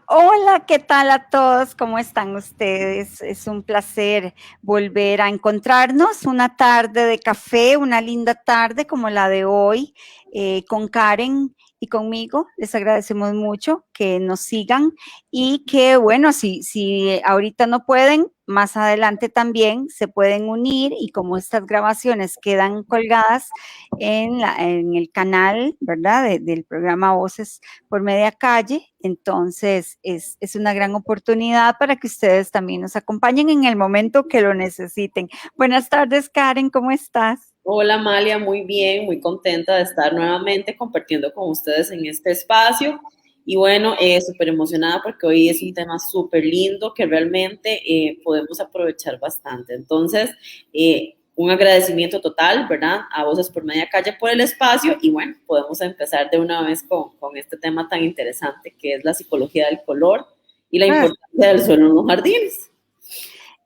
Hola, ¿qué tal a todos? ¿Cómo están ustedes? Es un placer volver a encontrarnos una tarde de café, una linda tarde como la de hoy, con Karen y conmigo. Les agradecemos mucho que nos sigan y que, bueno, si ahorita no pueden, más adelante también se pueden unir y como estas grabaciones quedan colgadas en el canal, ¿verdad? Del programa Voces por Media Calle. Entonces, es una gran oportunidad para que ustedes también nos acompañen en el momento que lo necesiten. Buenas tardes, Karen, ¿cómo estás? Hola Amalia, muy bien, muy contenta de estar nuevamente compartiendo con ustedes en este espacio. Y bueno, súper emocionada porque hoy es un tema súper lindo que realmente podemos aprovechar bastante. Entonces, un agradecimiento total, ¿verdad? A Voces por Media Calle por el espacio y bueno, podemos empezar de una vez con este tema tan interesante que es la psicología del color y la Ah, importancia del suelo en los jardines.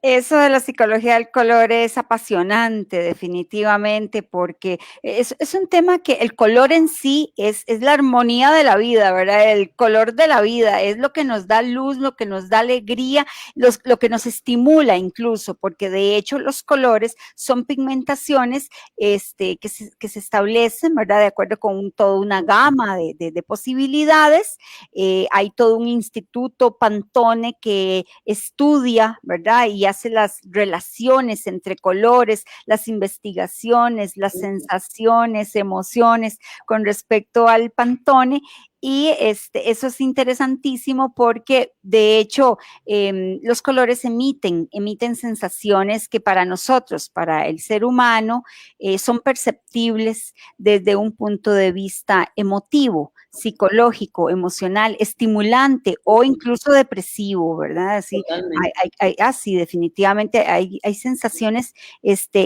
eso de la psicología del color es apasionante, definitivamente, porque es un tema que el color en sí es la armonía de la vida, ¿verdad? El color de la vida es lo que nos da luz, lo que nos da alegría, lo que nos estimula incluso, porque de hecho los colores son pigmentaciones que se establecen, ¿verdad? De acuerdo con toda una gama de posibilidades. Hay todo un instituto Pantone que estudia, ¿verdad? Y hace las relaciones entre colores, las investigaciones, las sensaciones, emociones con respecto al Pantone. Y eso es interesantísimo porque de hecho los colores emiten sensaciones que para nosotros, para el ser humano, son perceptibles desde un punto de vista emotivo, psicológico, emocional, estimulante o incluso depresivo, ¿verdad? Así, Totalmente. así definitivamente hay sensaciones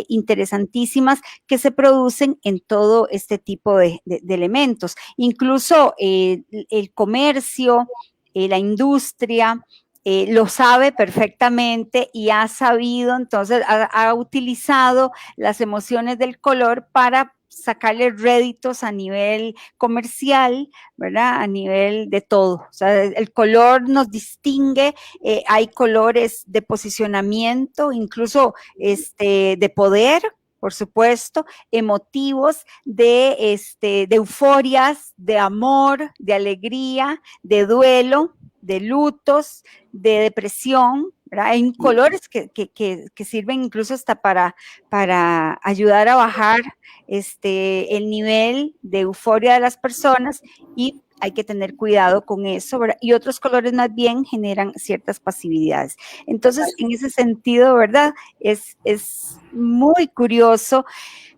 interesantísimas que se producen en todo este tipo de elementos. Incluso el comercio, la industria, lo sabe perfectamente y ha sabido, entonces ha utilizado las emociones del color para sacarle réditos a nivel comercial, ¿verdad? A nivel de todo. O sea, el color nos distingue, hay colores de posicionamiento, incluso de poder, por supuesto, emotivos, de euforias, de amor, de alegría, de duelo, de lutos, de depresión, ¿verdad? Hay colores que sirven incluso hasta para ayudar a bajar el nivel de euforia de las personas y hay que tener cuidado con eso, ¿verdad? Y otros colores más bien generan ciertas pasividades. Entonces, en ese sentido, ¿verdad? Es muy curioso.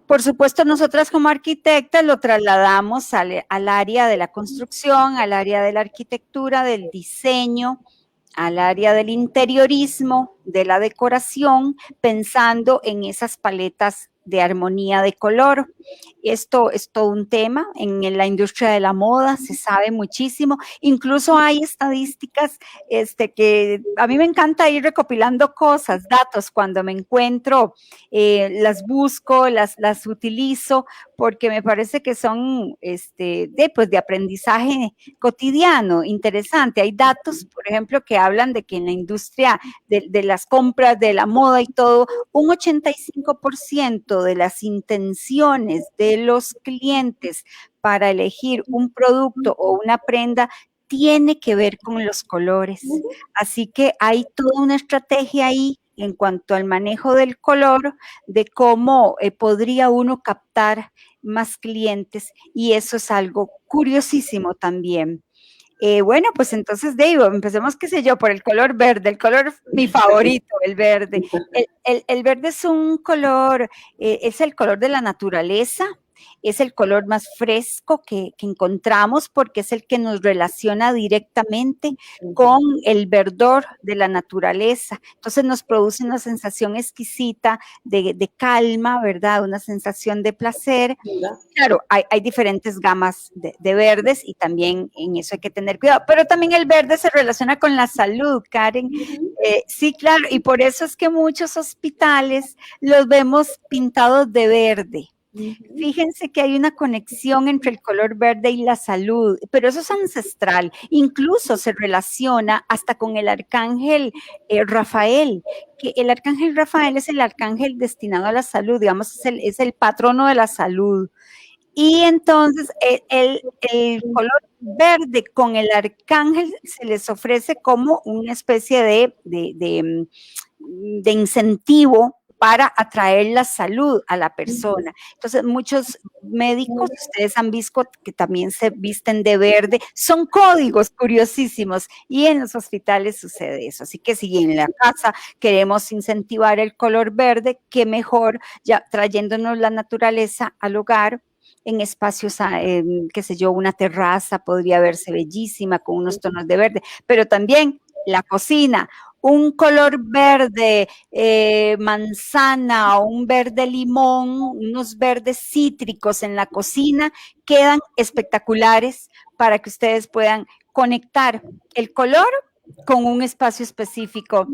Por supuesto, nosotras como arquitectas lo trasladamos al área de la construcción, al área de la arquitectura, del diseño, al área del interiorismo, de la decoración, pensando en esas paletas de armonía de color. Esto es todo un tema. En la industria de la moda se sabe muchísimo. Incluso hay estadísticas que a mí me encanta ir recopilando cosas, datos, cuando me encuentro, las busco, las utilizo, porque me parece que son pues de aprendizaje cotidiano, interesante. Hay datos, por ejemplo, que hablan de que en la industria de las compras, de la moda y todo, un 85% de las intenciones de los clientes para elegir un producto o una prenda tiene que ver con los colores. Así que hay toda una estrategia ahí en cuanto al manejo del color, de cómo podría uno captar más clientes y eso es algo curiosísimo también. Bueno, pues entonces, Dave, empecemos, qué sé yo, por el color verde, el color mi favorito, el verde. El verde es un color, es el color de la naturaleza, es el color más fresco que encontramos porque es el que nos relaciona directamente con el verdor de la naturaleza. Entonces nos produce una sensación exquisita de calma, ¿verdad? Una sensación de placer. Claro, hay diferentes gamas de verdes y también en eso hay que tener cuidado, pero también el verde se relaciona con la salud, Karen. Sí, claro, y por eso es que muchos hospitales los vemos pintados de verde. Fíjense que hay una conexión entre el color verde y la salud, pero eso es ancestral. Incluso se relaciona hasta con el arcángel Rafael, que el arcángel Rafael es el arcángel destinado a la salud, digamos, es el patrono de la salud. Y entonces el color verde con el arcángel se les ofrece como una especie de incentivo para atraer la salud a la persona. Entonces, muchos médicos, ustedes han visto que también se visten de verde, son códigos curiosísimos y en los hospitales sucede eso. Así que si en la casa queremos incentivar el color verde, qué mejor ya trayéndonos la naturaleza al hogar en espacios, qué sé yo, una terraza podría verse bellísima con unos tonos de verde, pero también la cocina, un color verde, manzana o un verde limón, unos verdes cítricos en la cocina, quedan espectaculares para que ustedes puedan conectar el color con un espacio específico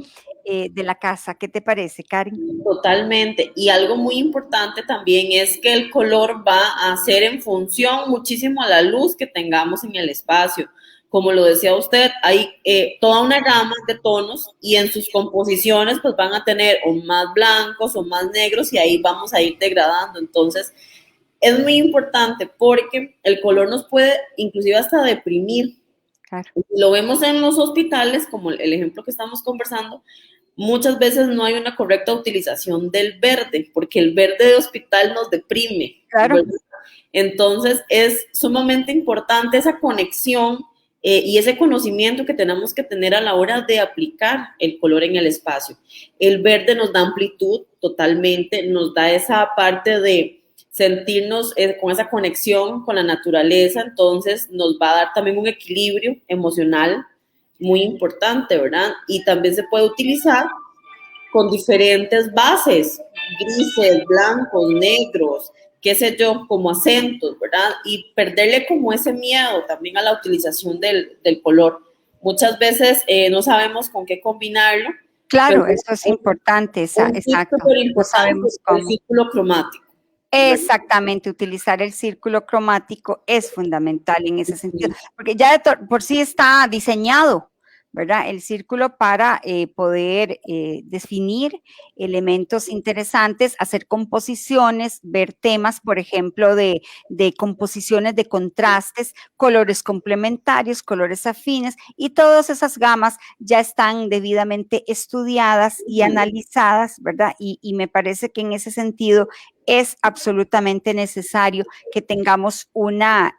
de la casa. ¿Qué te parece, Karen? Totalmente. Y algo muy importante también es que el color va a hacer en función muchísimo a la luz que tengamos en el espacio. Como lo decía usted, hay toda una gama de tonos y en sus composiciones pues van a tener o más blancos o más negros y ahí vamos a ir degradando. Entonces, es muy importante porque el color nos puede inclusive hasta deprimir. Claro. Lo vemos en los hospitales, como el ejemplo que estamos conversando, muchas veces no hay una correcta utilización del verde, porque el verde de hospital nos deprime. Claro. ¿Verdad? Entonces es sumamente importante esa conexión y ese conocimiento que tenemos que tener a la hora de aplicar el color en el espacio. El verde nos da amplitud totalmente, nos da esa parte de sentirnos con esa conexión con la naturaleza, entonces nos va a dar también un equilibrio emocional muy importante, ¿verdad? Y también se puede utilizar con diferentes bases, grises, blancos, negros, qué sé yo, como acentos, ¿verdad? Y perderle como ese miedo también a la utilización del color. Muchas veces no sabemos con qué combinarlo. Claro, eso es importante, exacto. No sabemos cómo. El círculo cromático. Exactamente, utilizar el círculo cromático es fundamental en ese sentido, porque ya por sí está diseñado, ¿verdad? El círculo para poder definir elementos interesantes, hacer composiciones, ver temas, por ejemplo, de composiciones de contrastes, colores complementarios, colores afines, y todas esas gamas ya están debidamente estudiadas y analizadas, ¿verdad? Y me parece que en ese sentido es absolutamente necesario que tengamos una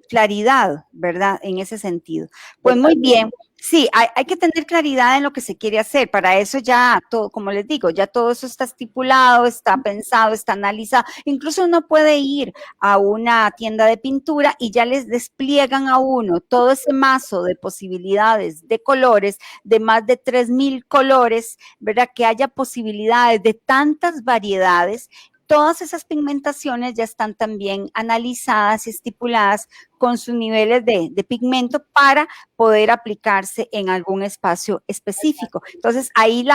claridad, ¿verdad? En ese sentido. Pues muy bien. Sí, hay que tener claridad en lo que se quiere hacer. Para eso ya todo, como les digo, ya todo eso está estipulado, está pensado, está analizado. Incluso uno puede ir a una tienda de pintura y ya les despliegan a uno todo ese mazo de posibilidades de colores, de más de 3,000 colores, ¿verdad? Que haya posibilidades de tantas variedades. Todas esas pigmentaciones ya están también analizadas y estipuladas con sus niveles de pigmento para poder aplicarse en algún espacio específico. Entonces, ahí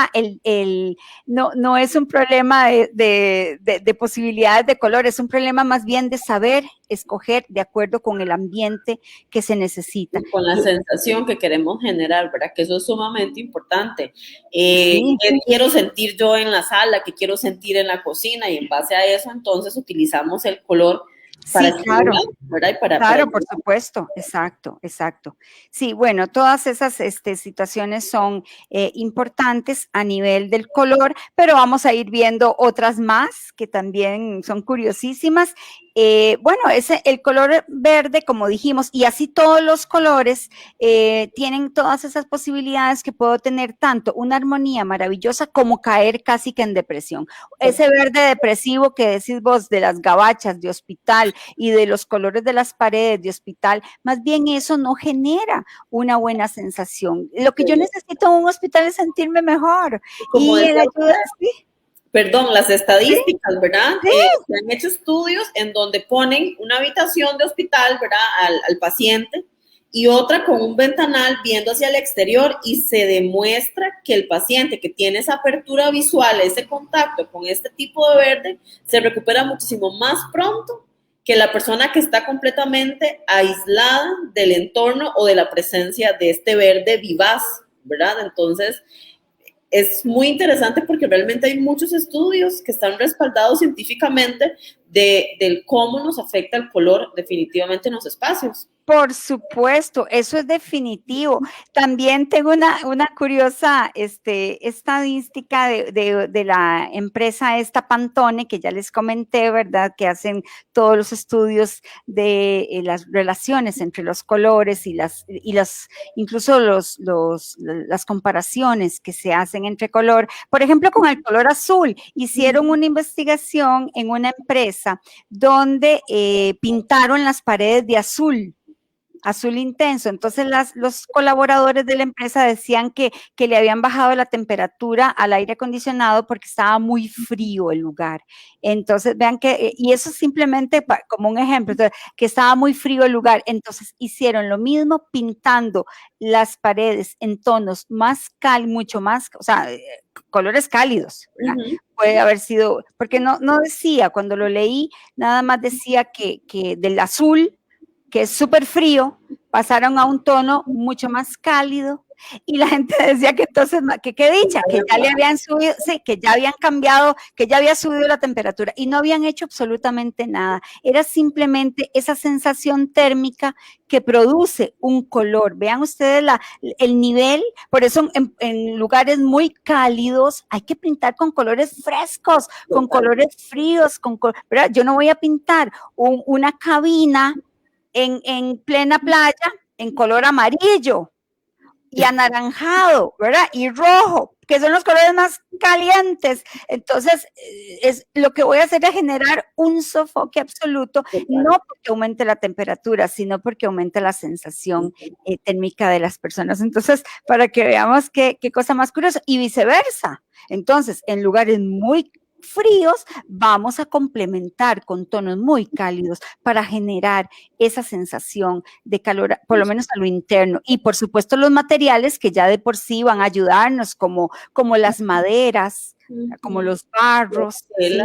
no es un problema de posibilidades de color, es un problema más bien de saber escoger de acuerdo con el ambiente que se necesita. Y con la sensación que queremos generar, ¿verdad? Que eso es sumamente importante. Sí. ¿Qué quiero sentir yo en la sala? ¿Qué quiero sentir en la cocina? Y en base a eso, entonces, utilizamos el color para sí, claro. ¿verdad? Claro, por supuesto, exacto. Sí, bueno, todas esas situaciones son importantes a nivel del color, pero vamos a ir viendo otras más que también son curiosísimas. Bueno, el color verde, como dijimos, y así todos los colores tienen todas esas posibilidades que puedo tener tanto una armonía maravillosa como caer casi que en depresión. Ese verde depresivo que decís vos de las gabachas de hospital y de los colores de las paredes de hospital, más bien eso no genera una buena sensación. Lo que yo necesito en un hospital es sentirme mejor. Como y la ayuda, sí. Perdón, las estadísticas, ¿verdad? Sí. Se han hecho estudios en donde ponen una habitación de hospital, ¿verdad? Al paciente y otra con un ventanal viendo hacia el exterior, y se demuestra que el paciente que tiene esa apertura visual, ese contacto con este tipo de verde, se recupera muchísimo más pronto que la persona que está completamente aislada del entorno o de la presencia de este verde vivaz, ¿verdad? Entonces, es muy interesante porque realmente hay muchos estudios que están respaldados científicamente del cómo nos afecta el color definitivamente en los espacios. Por supuesto, eso es definitivo. También tengo una curiosa estadística de la empresa esta Pantone, que ya les comenté, ¿verdad? Que hacen todos los estudios de las relaciones entre los colores y incluso las comparaciones que se hacen entre color. Por ejemplo, con el color azul, hicieron una investigación en una empresa donde pintaron las paredes de azul intenso. Entonces los colaboradores de la empresa decían que le habían bajado la temperatura al aire acondicionado porque estaba muy frío el lugar. Entonces vean que, y eso simplemente como un ejemplo, entonces, que estaba muy frío el lugar. Entonces hicieron lo mismo pintando las paredes en tonos más mucho más, o sea, colores cálidos, ¿verdad? Puede haber sido, porque no decía, cuando lo leí, nada más decía que del azul, que es súper frío, pasaron a un tono mucho más cálido, y la gente decía que entonces, que qué dicha, que ya le habían subido, sí, que ya habían cambiado, que ya había subido la temperatura, y no habían hecho absolutamente nada. Era simplemente esa sensación térmica que produce un color. Vean ustedes el nivel, por eso en lugares muy cálidos hay que pintar con colores frescos, con colores fríos, ¿verdad? Yo no voy a pintar una cabina en plena playa en color amarillo y anaranjado, ¿verdad? Y rojo, que son los colores más calientes. Entonces, lo que voy a hacer es generar un sofoque absoluto, no porque aumente la temperatura, sino porque aumenta la sensación térmica de las personas. Entonces, para que veamos qué cosa más curiosa, y viceversa. Entonces, en lugares muy fríos, vamos a complementar con tonos muy cálidos para generar esa sensación de calor, por lo menos a lo interno. Y por supuesto los materiales que ya de por sí van a ayudarnos, como las maderas, como los barros, ¿sí?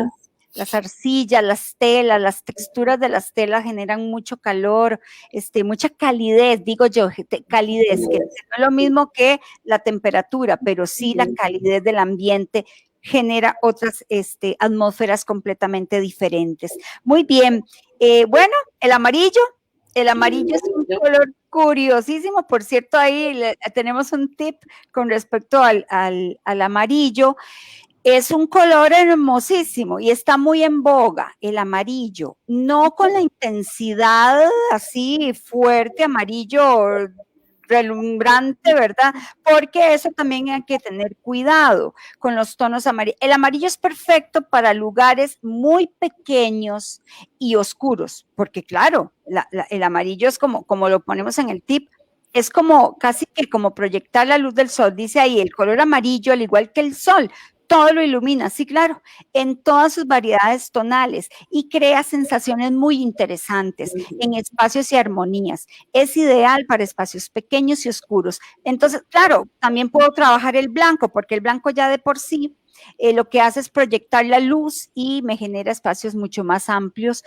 Las arcillas, las telas, las texturas de las telas generan mucho calor, mucha calidez, digo yo, calidez, que no es lo mismo que la temperatura, pero sí la calidez del ambiente genera otras atmósferas completamente diferentes. Muy bien. Bueno, el amarillo es un color curiosísimo. Por cierto, ahí tenemos un tip con respecto al amarillo. Es un color hermosísimo y está muy en boga, el amarillo, no con la intensidad así fuerte, amarillo relumbrante, ¿verdad? Porque eso también hay que tener cuidado con los tonos amarillos. El amarillo es perfecto para lugares muy pequeños y oscuros, porque claro, el amarillo es como lo ponemos en el tip, es como casi que como proyectar la luz del sol. Dice ahí, el color amarillo, al igual que el sol, todo lo ilumina, sí, claro, en todas sus variedades tonales, y crea sensaciones muy interesantes en espacios y armonías. Es ideal para espacios pequeños y oscuros. Entonces, claro, también puedo trabajar el blanco, porque el blanco ya de por sí lo que hace es proyectar la luz y me genera espacios mucho más amplios,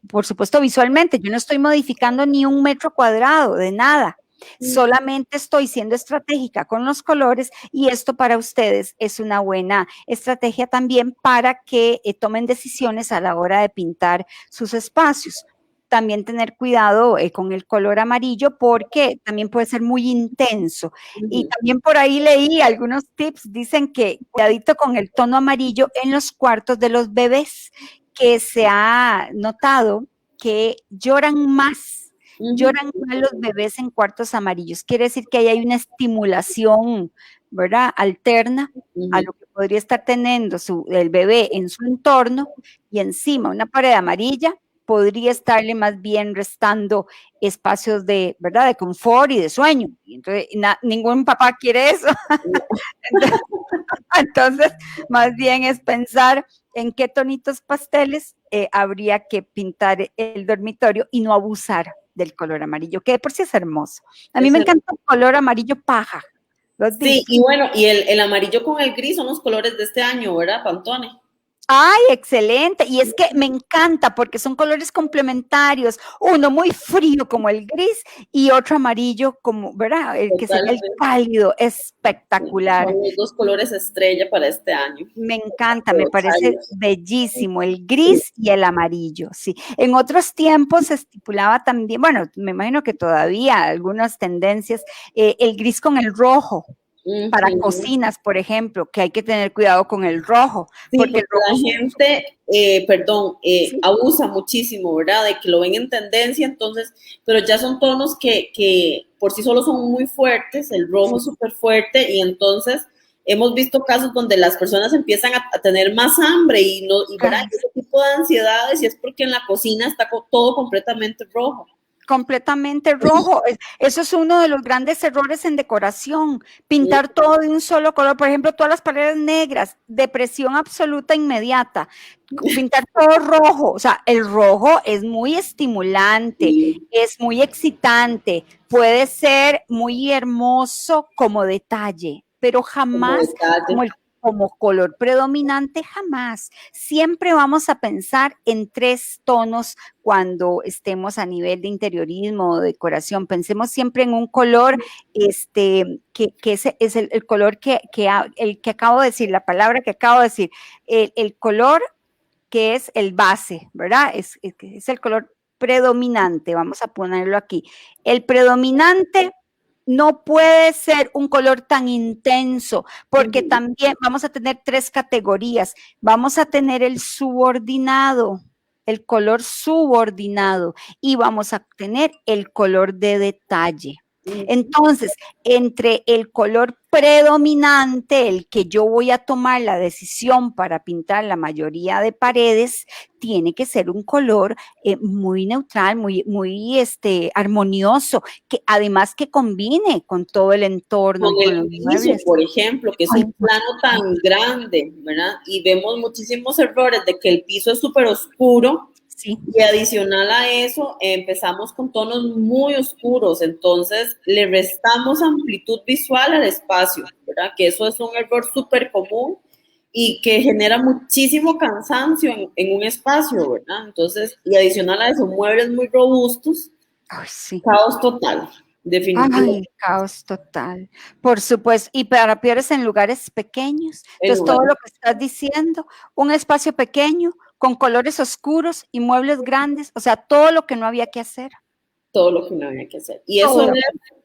por supuesto visualmente. Yo no estoy modificando ni un metro cuadrado de nada. Solamente estoy siendo estratégica con los colores, y esto para ustedes es una buena estrategia también para que tomen decisiones a la hora de pintar sus espacios. También tener cuidado con el color amarillo, porque también puede ser muy intenso. Y también por ahí leí algunos tips, dicen que cuidadito con el tono amarillo en los cuartos de los bebés, que se ha notado que lloran más los bebés en cuartos amarillos. Quiere decir que ahí hay una estimulación, ¿verdad? Alterna a lo que podría estar teniendo el bebé en su entorno, y encima una pared amarilla podría estarle más bien restando espacios de, ¿verdad?, de confort y de sueño. Y entonces, ningún papá quiere eso. Entonces, más bien es pensar en qué tonitos pasteles habría que pintar el dormitorio y no abusar del color amarillo, que de por sí es hermoso. A mí Es me el- encanta el color amarillo paja. ¿Lo has Sí, visto? y bueno, y el amarillo con el gris son los colores de este año, ¿verdad, Pantone? Ay, excelente. Y es que me encanta porque son colores complementarios. Uno muy frío como el gris y otro amarillo como, ¿verdad? El que sería el Totalmente. cálido, Sí, son espectacular. los dos colores estrella para este año. Me encanta, me parece Aprovecharlos. bellísimo el Sí. gris y el amarillo, sí. En otros tiempos se estipulaba también, bueno, me imagino que todavía algunas tendencias, el gris con el rojo, para Ujú. cocinas, por ejemplo, que hay que tener cuidado con el rojo, Sí, porque el porque rojo la es gente, perdón, sí, abusa muchísimo, ¿verdad? De que lo ven en tendencia, entonces, pero ya son tonos que por sí solos son muy fuertes, el rojo sí, es súper fuerte y entonces hemos visto casos donde las personas empiezan a tener más hambre y no, y ¿verdad? ay, Ese tipo de ansiedades y es porque en la cocina está todo completamente rojo. completamente rojo. Eso es uno de los grandes errores en decoración. Mm, Pintar todo de un solo color, por ejemplo, todas las paredes negras, depresión absoluta inmediata. Pintar todo rojo, o sea, el rojo es muy estimulante, sí, es muy excitante, puede ser muy hermoso como detalle, pero como jamás detalle. como como color predominante, jamás. Siempre vamos a pensar en tres tonos cuando estemos a nivel de interiorismo o decoración. Pensemos siempre en un color, que es el color el que acabo de decir, la palabra que acabo de decir, el color que es el base, ¿verdad? Es el color predominante, vamos a ponerlo aquí. El predominante no puede ser un color tan intenso, porque Ujú. también vamos a tener tres categorías. Vamos a tener el subordinado, el color subordinado, y vamos a tener el color de detalle. Ujú. Entonces, entre el color predominante, el que yo voy a tomar la decisión para pintar la mayoría de paredes, tiene que ser un color muy neutral, muy armonioso, que además que combine con todo el Con entorno, con el los piso, muebles. por ejemplo, que es Ay, un por plano tan supuesto, grande, ¿verdad? Y vemos muchísimos errores de que el piso es súper oscuro sí, y adicional a eso empezamos con tonos muy oscuros, entonces le restamos amplitud visual al espacio, ¿verdad? Que eso es un error súper común y que genera muchísimo cansancio en un espacio, ¿verdad? Entonces, y adicional a eso, muebles muy robustos, ay, sí. caos total, Ay, definitivo, caos total, por supuesto. Y para peores en lugares pequeños. en Entonces, todo lugar lo que estás diciendo, un espacio pequeño con colores oscuros y muebles grandes, o sea, todo lo que no había que hacer. todo lo que no había que hacer. Y eso Todo es lo que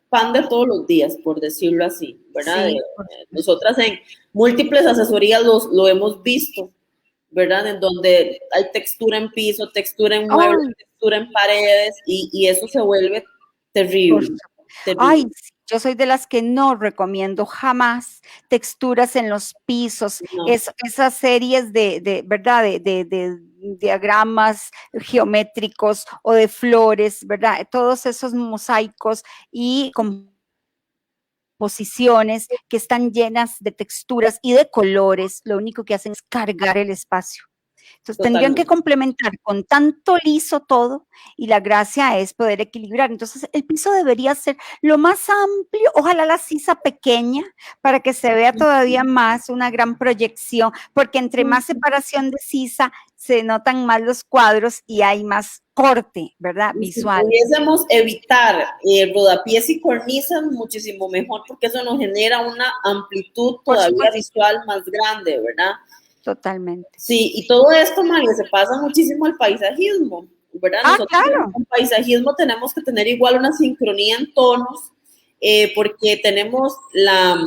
pan de todos los días, por decirlo así, ¿verdad? sí, por supuesto. Nosotras en múltiples asesorías lo hemos visto, ¿verdad? En donde hay textura en piso, textura en muebles, Ay, textura en paredes, y eso se vuelve por terrible, supuesto. Ay, terrible. sí, yo soy de las que no recomiendo jamás texturas en los pisos, No, esas series ¿verdad? De diagramas geométricos o de flores, ¿verdad? Todos esos mosaicos y composiciones que están llenas de texturas y de colores, lo único que hacen es cargar el espacio. Entonces tendrían que totalmente. complementar con tanto liso todo y la gracia es poder equilibrar. Entonces el piso debería ser lo más amplio, ojalá la sisa pequeña para que se vea todavía más una gran proyección, porque entre más separación de sisa se notan más los cuadros y hay más corte, ¿verdad? Y si Visual. pudiésemos evitar rodapiés y cornisas, muchísimo mejor, porque eso nos genera una amplitud Por todavía supuesto, visual más grande, ¿verdad? totalmente. Sí, y todo esto, María, se pasa muchísimo al paisajismo, ¿verdad? Ah, Nosotros claro. en paisajismo tenemos que tener igual una sincronía en tonos, porque tenemos la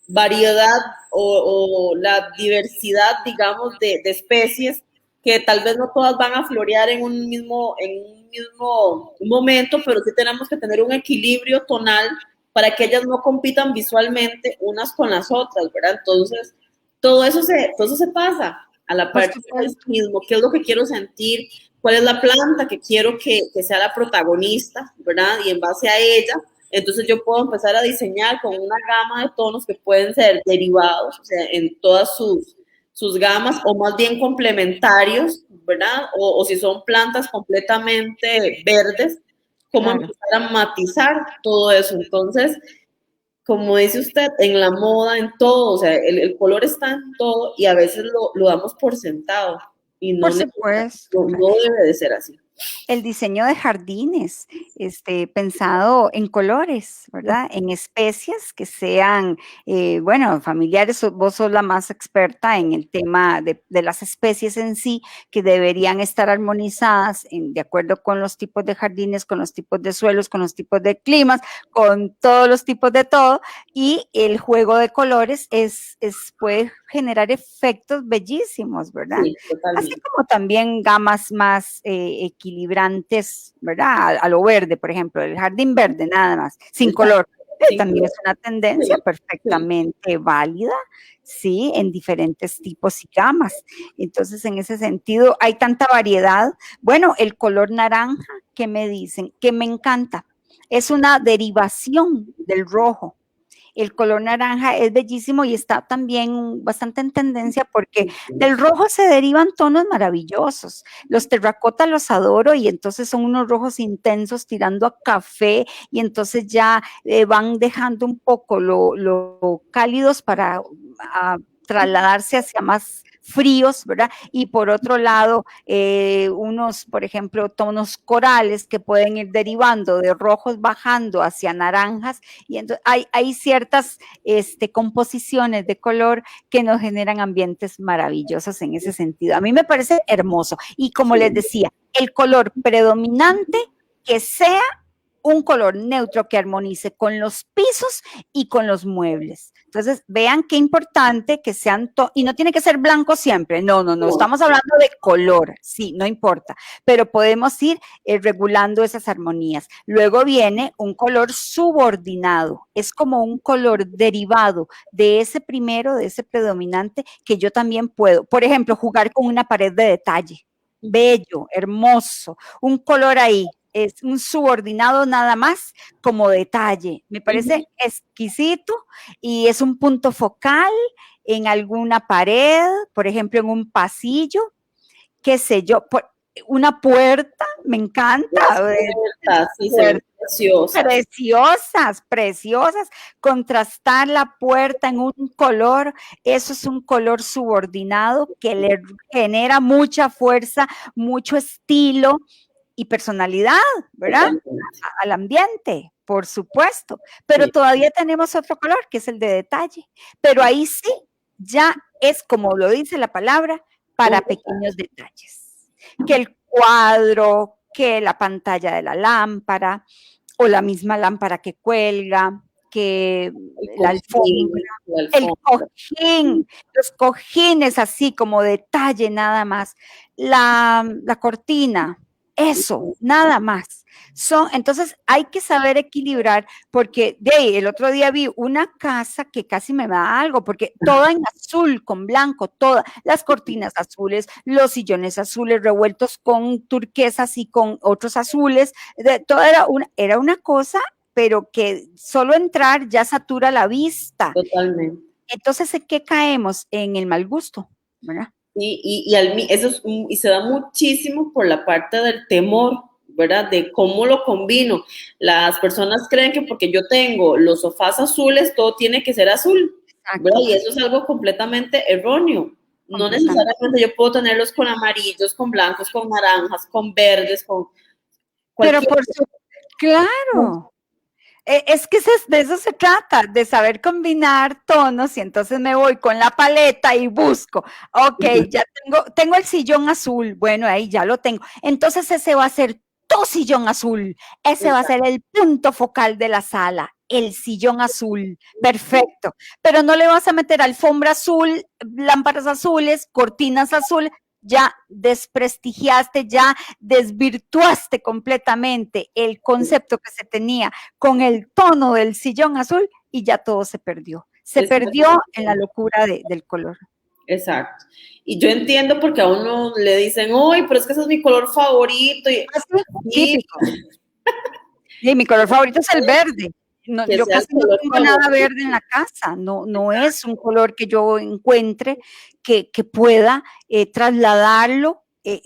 variedad o la diversidad, digamos, de especies que tal vez no todas van a florear en un mismo momento, pero sí tenemos que tener un equilibrio tonal para que ellas no compitan visualmente unas con las otras, ¿verdad? Entonces, todo eso se pasa a la Por parte del supuesto. mismo, qué es lo que quiero sentir, cuál es la planta que quiero que sea la protagonista, ¿verdad? Y en base a ella, entonces yo puedo empezar a diseñar con una gama de tonos que pueden ser derivados, o sea, en todas sus gamas, o más bien complementarios, ¿verdad? O si son plantas completamente verdes, cómo claro. empezar a matizar todo eso. Entonces, como dice usted, en la moda, en todo, o sea, el color está en todo y a veces lo damos por sentado y Por supuesto, claro. no debe de ser así. El diseño de jardines, pensado en colores, ¿verdad? En especias que sean, bueno, familiares, vos sos la más experta en el tema de las especies en sí, que deberían estar armonizadas de acuerdo con los tipos de jardines, con los tipos de suelos, con los tipos de climas, con todos los tipos de todo, y el juego de colores puede generar efectos bellísimos, ¿verdad? Sí, Así totalmente. como también gamas más equilibrantes, ¿verdad? A lo verde, por ejemplo, el jardín verde nada más, sin Exacto. color. Sí, También es una tendencia sí, sí. perfectamente válida, sí, en diferentes tipos y gamas. Entonces, en ese sentido, hay tanta variedad. Bueno, el color naranja, ¿qué me dicen? Que me encanta. Es una derivación del rojo. El color naranja es bellísimo y está también bastante en tendencia porque del rojo se derivan tonos maravillosos. Los terracotas los adoro y entonces son unos rojos intensos tirando a café y entonces ya van dejando un poco lo cálidos para trasladarse hacia más fríos, ¿verdad? Y por otro lado, unos, por ejemplo, tonos corales que pueden ir derivando de rojos bajando hacia naranjas y entonces hay ciertas composiciones de color que nos generan ambientes maravillosos en ese sentido. A mí me parece hermoso. Y como les decía, el color predominante que sea un color neutro que armonice con los pisos y con los muebles. Entonces, vean qué importante que sean, y no tiene que ser blanco siempre, no, estamos hablando de color, sí, no importa, pero podemos ir regulando esas armonías. Luego viene un color subordinado, es como un color derivado de ese primero, de ese predominante, que yo también puedo, por ejemplo, jugar con una pared de detalle, bello, hermoso, un color ahí, es un subordinado nada más como detalle. Me parece exquisito y es un punto focal en alguna pared, por ejemplo, en un pasillo, qué sé yo, una puerta, me encanta. Las puertas, sí, se ven preciosas. Preciosas, preciosas. Contrastar la puerta en un color, eso es un color subordinado que le genera mucha fuerza, mucho estilo y personalidad, ¿verdad? Al ambiente, por supuesto. Pero Sí. todavía tenemos otro color, que es el de detalle. Pero ahí sí, ya es como lo dice la palabra, para pequeños detalles. Que el cuadro, que la pantalla de la lámpara, o la misma lámpara que cuelga, que El la cojín, alfombra, la el alfombra. cojín, los cojines así como detalle nada más, la cortina, eso, nada más. Entonces hay que saber equilibrar, porque de ahí, el otro día vi una casa que casi me da algo, porque toda en azul, con blanco, todas las cortinas azules, los sillones azules revueltos con turquesas y con otros azules, todo era una cosa, pero que solo entrar ya satura la vista. Totalmente. Entonces, ¿en qué caemos? En el mal gusto, ¿verdad? Sí, eso y se da muchísimo por la parte del temor, ¿verdad? De cómo lo combino. Las personas creen que porque yo tengo los sofás azules, todo tiene que ser azul, ¿verdad? Exacto, Y eso es algo completamente erróneo. No completamente. necesariamente yo puedo tenerlos con amarillos, con blancos, con naranjas, con verdes, con Pero cualquier. claro, es que de eso se trata, de saber combinar tonos y entonces me voy con la paleta y busco, ok, ya tengo el sillón azul, bueno, ahí ya lo tengo. Entonces ese va a ser tu sillón azul, ese va a ser el punto focal de la sala, el sillón azul, perfecto. Pero no le vas a meter alfombra azul, lámparas azules, cortinas azules, ya desprestigiaste, ya desvirtuaste completamente el concepto que se tenía con el tono del sillón azul y ya todo se perdió. Se perdió en la locura del color. Exacto. Y yo entiendo porque a uno le dicen, uy, pero es que ese es mi color favorito. Así, Y típico. Y mi color favorito es el verde. No, que yo sea el casi no color tengo nada favorito. verde en la casa, no es un color que yo encuentre que pueda trasladarlo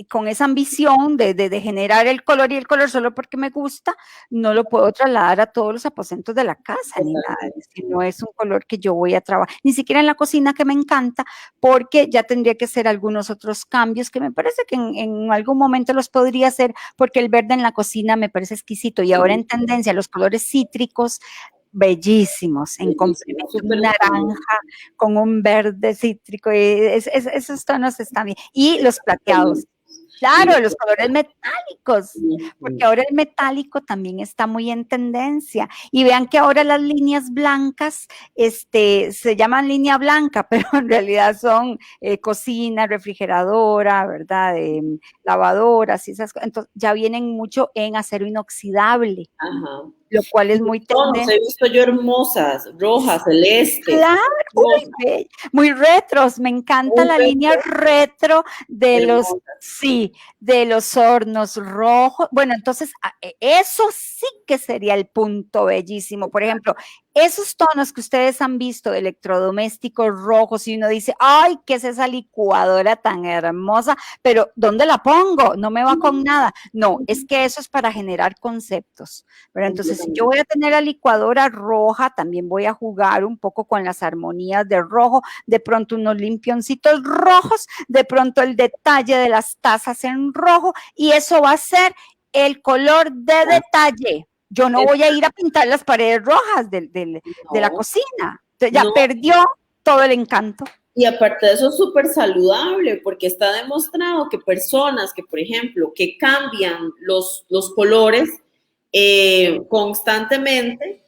con esa ambición de generar el color y el color solo porque me gusta, no lo puedo trasladar a todos los aposentos de la casa, ni nada, es decir, no es un color que yo voy a trabajar, ni siquiera en la cocina que me encanta, porque ya tendría que hacer algunos otros cambios que me parece que en algún momento los podría hacer, porque el verde en la cocina me parece exquisito, y ahora en tendencia los colores cítricos, bellísimos, en complemento, un naranja con un verde cítrico, esos tonos están bien. Y los plateados, claro, los colores metálicos, porque ahora el metálico también está muy en tendencia. Y vean que ahora las líneas blancas, se llaman línea blanca, pero en realidad son cocina, refrigeradora, ¿verdad? Lavadoras y esas cosas. Entonces ya vienen mucho en acero inoxidable. Ajá. Lo cual es muy tendencia. He visto yo hermosas, rojas, celeste. Claro, muy retros, me encanta la línea retro de los, sí, de los hornos rojos. Bueno, entonces eso sí que sería el punto bellísimo. Por ejemplo, esos tonos que ustedes han visto de electrodomésticos rojos y uno dice, ay, ¿qué es esa licuadora tan hermosa? Pero ¿dónde la pongo? No me va con nada. No, es que eso es para generar conceptos. Pero entonces, si yo voy a tener la licuadora roja, también voy a jugar un poco con las armonías de rojo, de pronto unos limpioncitos rojos, de pronto el detalle de las tazas en rojo, y eso va a ser el color de detalle. Yo no voy a ir a pintar las paredes rojas de la cocina. Entonces, ya perdió todo el encanto. Y aparte de eso es súper saludable, porque está demostrado que personas que, por ejemplo, que cambian los colores constantemente,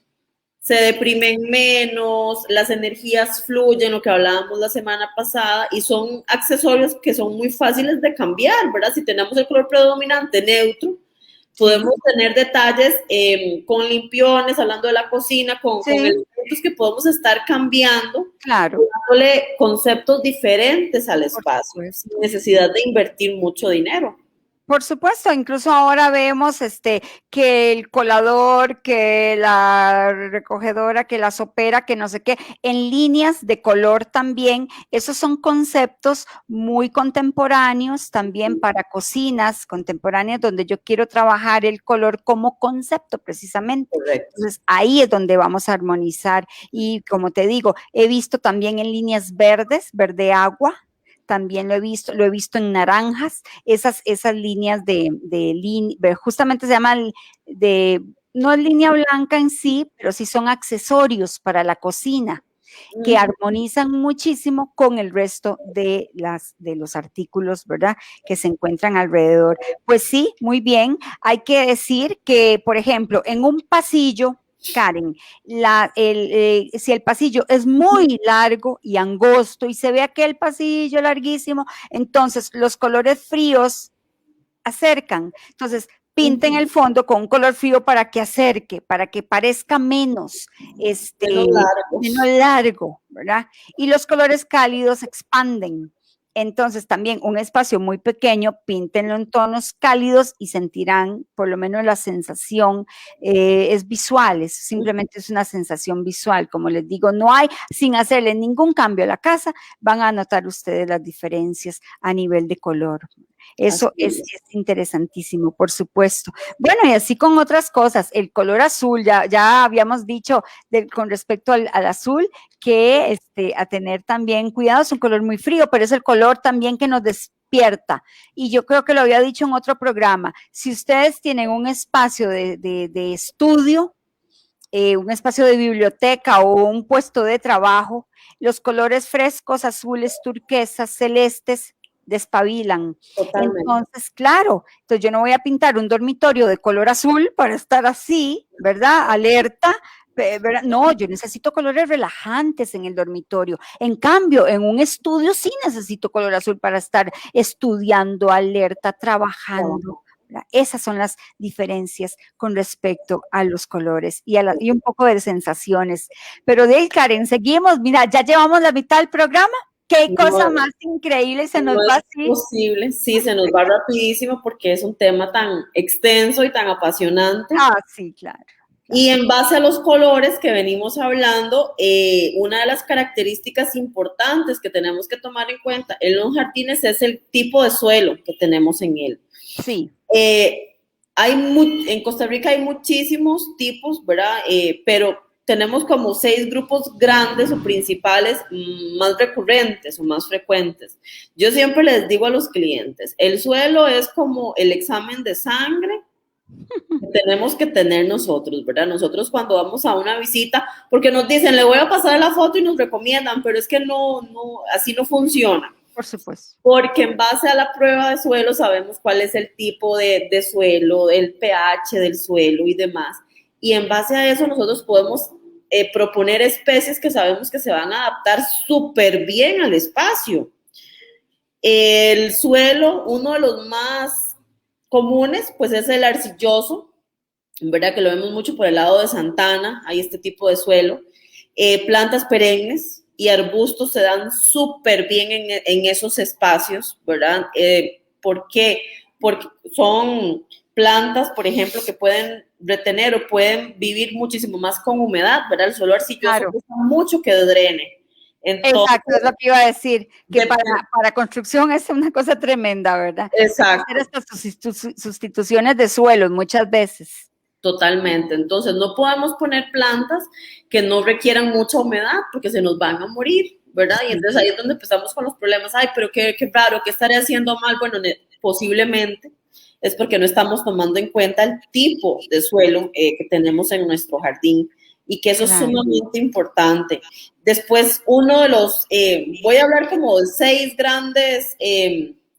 se deprimen menos, las energías fluyen, lo que hablábamos la semana pasada, y son accesorios que son muy fáciles de cambiar, ¿verdad? Si tenemos el color predominante neutro, podemos tener detalles con limpiones, hablando de la cocina, con elementos que podemos estar cambiando, dándole conceptos diferentes al espacio, sin necesidad de invertir mucho dinero. Por supuesto, incluso ahora vemos que el colador, que la recogedora, que la sopera, que no sé qué, en líneas de color también. Esos son conceptos muy contemporáneos también para cocinas contemporáneas donde yo quiero trabajar el color como concepto precisamente. Correcto. Entonces ahí es donde vamos a armonizar, y como te digo, he visto también en líneas verdes, verde agua. También lo he visto en naranjas, esas líneas justamente se llaman no es línea blanca en sí, pero sí son accesorios para la cocina, que armonizan muchísimo con el resto de los artículos, ¿verdad?, que se encuentran alrededor. Pues sí, muy bien. Hay que decir que, por ejemplo, en un pasillo, Karen, si el pasillo es muy largo y angosto y se ve aquel pasillo larguísimo, entonces los colores fríos acercan. Entonces, pinten el fondo con un color frío para que acerque, para que parezca menos largo, ¿verdad? Y los colores cálidos expanden. Entonces, también un espacio muy pequeño, píntenlo en tonos cálidos y sentirán, por lo menos la sensación es visual, simplemente es una sensación visual. Como les digo, no hay, sin hacerle ningún cambio a la casa, van a notar ustedes las diferencias a nivel de color. Eso es interesantísimo, por supuesto. Bueno, y así con otras cosas, el color azul, ya habíamos dicho con respecto al azul, que a tener también cuidado, es un color muy frío, pero es el color también que nos despierta. Y yo creo que lo había dicho en otro programa, si ustedes tienen un espacio de estudio, un espacio de biblioteca o un puesto de trabajo, los colores frescos, azules, turquesas, celestes, despabilan. Totalmente. Entonces, claro, entonces yo no voy a pintar un dormitorio de color azul para estar así, ¿verdad? Alerta. No, yo necesito colores relajantes en el dormitorio. En cambio, en un estudio sí necesito color azul para estar estudiando, alerta, trabajando. Esas son las diferencias con respecto a los colores y un poco de sensaciones. Pero de ahí, Karen, seguimos. Mira, ya llevamos la mitad del programa. Qué cosa más increíble, se nos va así. No es posible, sí, se nos va rapidísimo porque es un tema tan extenso y tan apasionante. Ah, sí, claro. Y en base a los colores que venimos hablando, una de las características importantes que tenemos que tomar en cuenta en los jardines es el tipo de suelo que tenemos en él. Sí. En Costa Rica hay muchísimos tipos, ¿verdad? Pero tenemos como 6 grupos grandes o principales más recurrentes o más frecuentes. Yo siempre les digo a los clientes, el suelo es como el examen de sangre que tenemos que tener nosotros, ¿verdad? Nosotros cuando vamos a una visita, porque nos dicen, le voy a pasar la foto y nos recomiendan, pero es que así no funciona. Por supuesto. Porque en base a la prueba de suelo sabemos cuál es el tipo de suelo, el pH del suelo y demás. Y en base a eso nosotros podemos proponer especies que sabemos que se van a adaptar súper bien al espacio. El suelo, uno de los más comunes, pues es el arcilloso, ¿verdad? Que lo vemos mucho por el lado de Santana, hay este tipo de suelo. Plantas perennes y arbustos se dan súper bien en esos espacios, ¿verdad? ¿Por qué? Porque son plantas, por ejemplo, que pueden retener o pueden vivir muchísimo más con humedad, ¿verdad? El suelo arcilloso cuesta mucho que drene. Entonces, exacto, es lo que iba a decir, que para construcción es una cosa tremenda, ¿verdad? Exacto. Hacer estas sustituciones de suelos muchas veces. Totalmente. Entonces, no podemos poner plantas que no requieran mucha humedad porque se nos van a morir, ¿verdad? Y entonces ahí es donde empezamos con los problemas. Ay, pero qué raro, ¿qué estaré haciendo mal? Bueno, posiblemente es porque no estamos tomando en cuenta el tipo de suelo que tenemos en nuestro jardín y que eso es sumamente importante. Después, uno de los, voy a hablar como de 6 grandes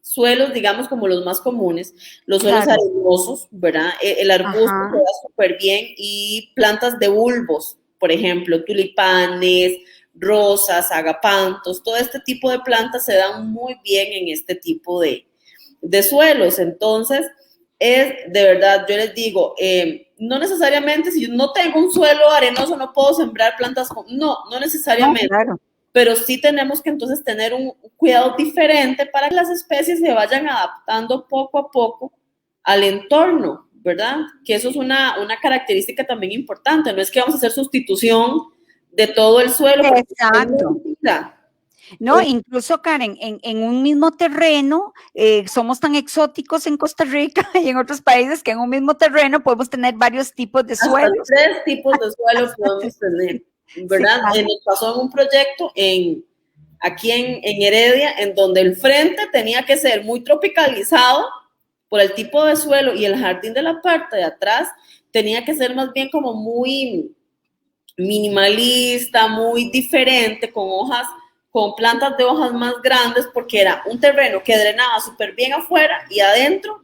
suelos, digamos, como los más comunes, los suelos arenosos, ¿verdad? El arbusto se da súper bien y plantas de bulbos, por ejemplo, tulipanes, rosas, agapantos, todo este tipo de plantas se dan muy bien en este tipo de suelos. Entonces, de verdad, yo les digo, no necesariamente, si yo no tengo un suelo arenoso, no puedo sembrar plantas, no necesariamente. No, pero sí tenemos que entonces tener un cuidado diferente para que las especies se vayan adaptando poco a poco al entorno, ¿verdad? Que eso es una característica también importante, no es que vamos a hacer sustitución de todo el suelo. Exacto. No, incluso Karen, en un mismo terreno, somos tan exóticos en Costa Rica y en otros países que en un mismo terreno podemos tener varios tipos de suelos. 3 tipos de suelos podemos tener, ¿verdad? Sí, nos pasó en un proyecto aquí en Heredia, en donde el frente tenía que ser muy tropicalizado por el tipo de suelo y el jardín de la parte de atrás tenía que ser más bien como muy minimalista, muy diferente, con plantas de hojas más grandes, porque era un terreno que drenaba súper bien afuera y adentro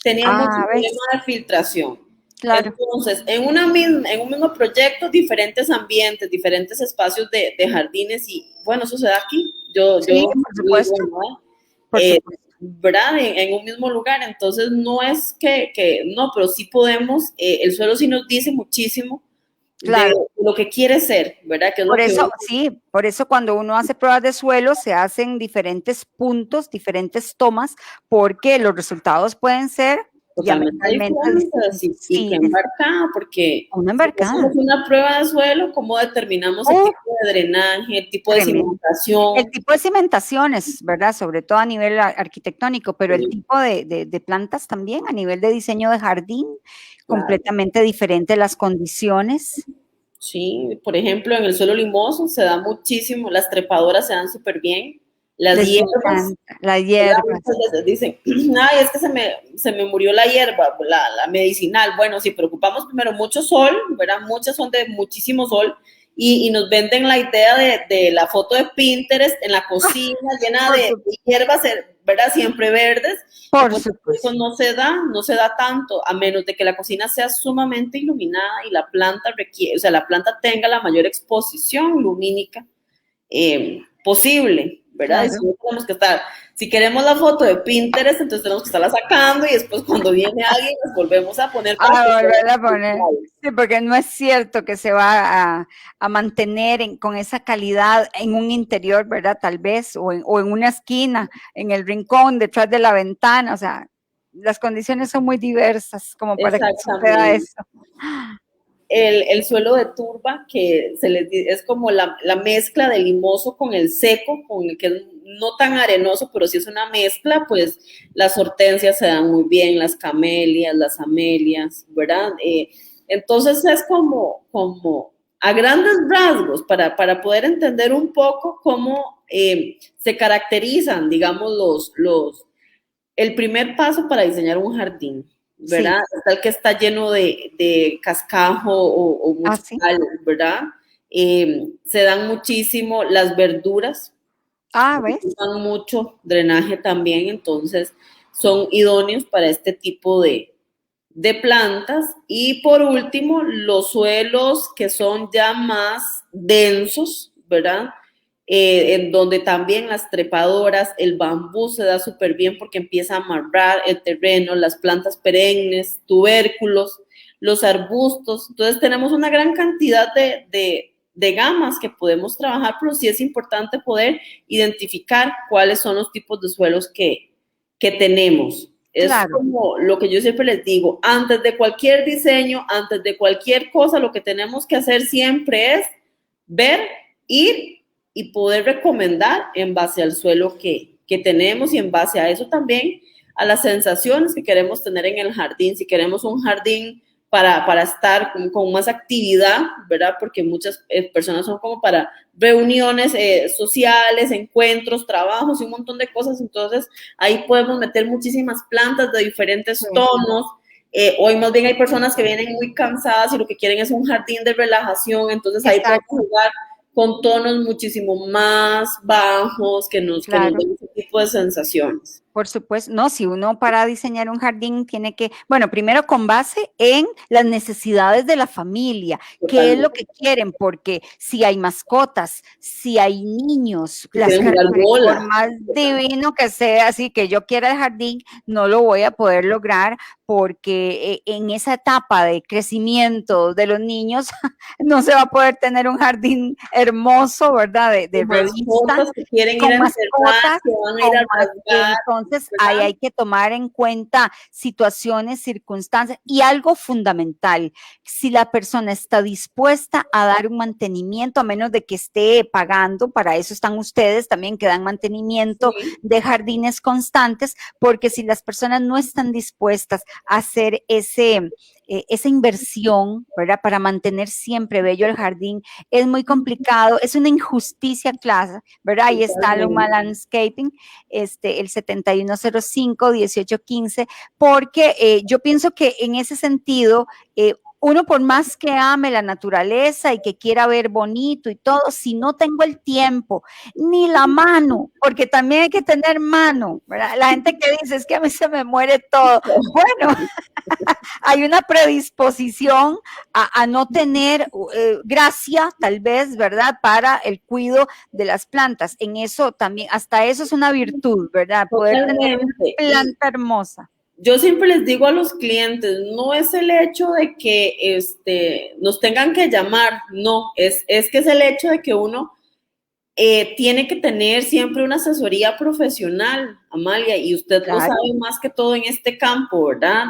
tenía mucho problema de filtración. Claro. Entonces, en un mismo proyecto, diferentes ambientes, diferentes espacios de jardines y, bueno, eso se da aquí. Sí, por supuesto. ¿Verdad? En un mismo lugar. Entonces, no es no, pero sí podemos, el suelo sí nos dice muchísimo de lo que quiere ser, ¿verdad? Que es por eso, sí, por eso cuando uno hace pruebas de suelo se hacen diferentes puntos, diferentes tomas, porque los resultados pueden ser diametralmente diferentes. Y que embarcada, porque si hacemos una prueba de suelo, ¿cómo determinamos el tipo de drenaje, el tipo de cimentación? El tipo de cimentaciones, ¿verdad? Sobre todo a nivel arquitectónico, pero el tipo de plantas también, a nivel de diseño de jardín, completamente diferente las condiciones. Sí, por ejemplo, en el suelo limoso se da muchísimo, las trepadoras se dan súper bien, las hierbas. Las hierbas. Dicen, ay, es que se me murió la hierba, la medicinal. Bueno, si preocupamos primero mucho sol, ¿verdad? Muchas son de muchísimo sol, y nos venden la idea de la foto de Pinterest en la cocina llena de hierbas, ¿verdad? Siempre verdes. Por supuesto. Eso no se da tanto, a menos de que la cocina sea sumamente iluminada y la planta la planta tenga la mayor exposición lumínica posible, ¿verdad? Claro. Tenemos que estar, si queremos la foto de Pinterest, entonces tenemos que estarla sacando y después cuando viene alguien nos volvemos a poner. Sí, porque no es cierto que se va a mantener con esa calidad en un interior, ¿verdad? Tal vez, o en una esquina, en el rincón, detrás de la ventana, o sea, las condiciones son muy diversas como para que suceda eso. el suelo de turba, que es como la mezcla del limoso con el seco, con el que es no tan arenoso, pero sí es una mezcla, pues las hortensias se dan muy bien, las camelias, las amelias, ¿verdad? Entonces es como a grandes rasgos, para poder entender un poco cómo se caracterizan, digamos, el primer paso para diseñar un jardín, ¿verdad? Sí. Está el que está lleno de cascajo o Ah, sí. muscal, ¿verdad? Se dan muchísimo las verduras, Ah, ¿ves? dan mucho drenaje también, entonces son idóneos para este tipo de plantas. Y por último, los suelos que son ya más densos, ¿verdad? En donde también las trepadoras, el bambú se da súper bien porque empieza a amarrar el terreno, las plantas perennes, tubérculos, los arbustos. Entonces tenemos una gran cantidad de gamas que podemos trabajar, pero sí es importante poder identificar cuáles son los tipos de suelos que tenemos. Es Claro. como lo que yo siempre les digo, antes de cualquier diseño, antes de cualquier cosa, lo que tenemos que hacer siempre es ver, ir y poder recomendar en base al suelo que tenemos y en base a eso también a las sensaciones que queremos tener en el jardín. Si queremos un jardín para estar con más actividad, ¿verdad? Porque muchas personas son como para reuniones sociales, encuentros, trabajos y un montón de cosas. Entonces, ahí podemos meter muchísimas plantas de diferentes Sí. tonos. Hoy más bien hay personas que vienen muy cansadas y lo que quieren es un jardín de relajación. Entonces, ahí podemos Exacto. jugar con tonos muchísimo más bajos que nos Claro. den ese tipo de sensaciones. Por supuesto, no, si uno para diseñar un jardín tiene que, bueno, primero con base en las necesidades de la familia, qué es lo Totalmente. que quieren, porque si hay mascotas, si hay niños, Si quieren jugar por bola. más divino que sea, así que yo quiera el jardín, no lo voy a poder lograr porque en esa etapa de crecimiento de los niños no se va a poder tener un jardín hermoso, ¿verdad? De revista, Mascotas que quieren ir con a encerrar, mascotas, que van a ir a rasgar, entonces ahí ¿verdad? hay que tomar en cuenta situaciones, circunstancias y algo fundamental, si la persona está dispuesta a dar un mantenimiento, a menos de que esté pagando, para eso están ustedes también que dan mantenimiento Sí, de jardines constantes, porque si las personas no están dispuestas a hacer esa inversión, ¿verdad? Para mantener siempre bello el jardín, es muy complicado, es una injusticia clase, ¿verdad? Ahí está Luma totalmente. Landscaping, el 7105-1815, porque yo pienso que en ese sentido, uno por más que ame la naturaleza y que quiera ver bonito y todo, si no tengo el tiempo, ni la mano, porque también hay que tener mano, ¿verdad? La gente que dice, es que a mí se me muere todo. Bueno, hay una predisposición a no tener gracia, tal vez, ¿verdad? Para el cuidado de las plantas. En eso también, hasta eso es una virtud, ¿verdad? Poder tener una Totalmente. Y planta hermosa. yo siempre les digo a los clientes, no es el hecho de que nos tengan que llamar, no, es que es el hecho de que uno tiene que tener siempre una asesoría profesional, Amalia, y usted lo Claro. sabe más que todo en este campo, ¿verdad?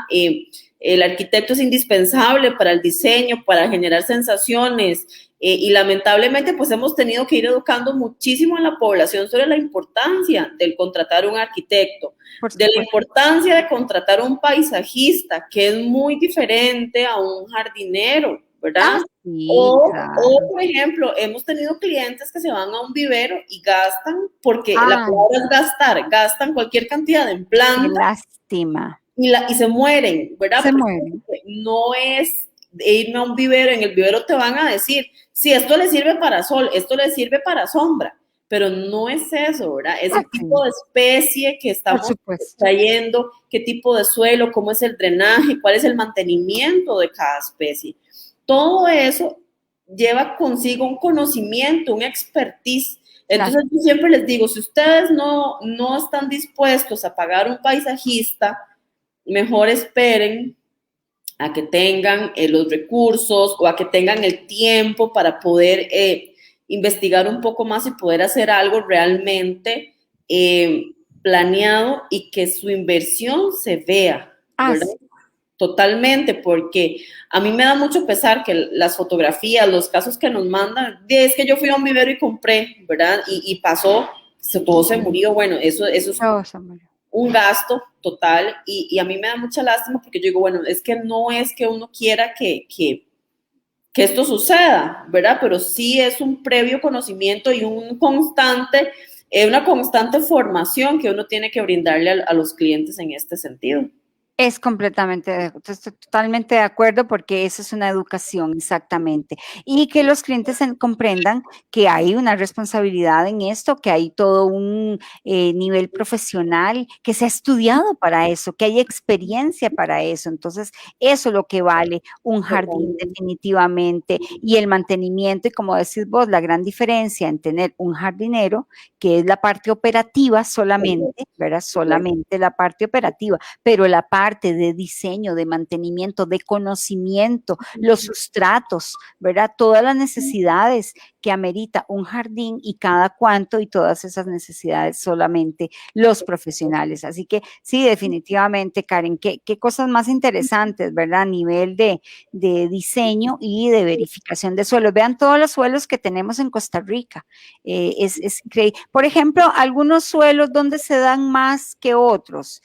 El arquitecto es indispensable para el diseño, para generar sensaciones, y lamentablemente pues hemos tenido que ir educando muchísimo a la población sobre la importancia del contratar un arquitecto, Por de la supuesto. importancia de contratar un paisajista, que es muy diferente a un jardinero, Ah, ¿verdad? sí, O, claro. por ejemplo, hemos tenido clientes que se van a un vivero y gastan, porque la Ay, palabra es gastar, gastan cualquier cantidad en qué planta lástima. y se mueren, ¿verdad? Se mueren. Porque no es irme a un vivero, en el vivero te van a decir, si esto le sirve para sol, esto le sirve para sombra, pero no es eso, ¿verdad? Es el tipo Así, de especie que por estamos supuesto. trayendo, qué tipo de suelo, cómo es el drenaje, cuál es el mantenimiento de cada especie. Todo eso lleva consigo un conocimiento, un expertise. Claro. Entonces yo siempre les digo, si ustedes no están dispuestos a pagar un paisajista, mejor esperen a que tengan los recursos o a que tengan el tiempo para poder investigar un poco más y poder hacer algo realmente planeado y que su inversión se vea, ¿verdad? Así. totalmente, porque a mí me da mucho pesar que las fotografías, los casos que nos mandan, es que yo fui a un vivero y compré, ¿verdad? Y pasó, todo se murió, bueno, eso es Oh, Samuel. un gasto total y a mí me da mucha lástima porque yo digo, bueno, es que no es que uno quiera que esto suceda, ¿verdad? Pero sí es un previo conocimiento y una constante formación que uno tiene que brindarle a los clientes en este sentido. Es completamente, estoy totalmente de acuerdo porque eso es una educación, exactamente. Y que los clientes comprendan que hay una responsabilidad en esto, que hay todo un nivel profesional, que se ha estudiado para eso, que hay experiencia para eso. Entonces, eso es lo que vale un jardín definitivamente. Y el mantenimiento, y como decís vos, la gran diferencia en tener un jardinero, que es la parte operativa solamente, ¿verdad? Solamente la parte operativa, pero la parte de diseño, de mantenimiento, de conocimiento, los sustratos, ¿verdad? Todas las necesidades que amerita un jardín y cada cuánto y todas esas necesidades solamente los profesionales. Así que sí, definitivamente, Karen, qué cosas más interesantes, ¿verdad? A nivel de diseño y de verificación de suelos. Vean todos los suelos que tenemos en Costa Rica. Es increíble. Por ejemplo, algunos suelos donde se dan más que otros.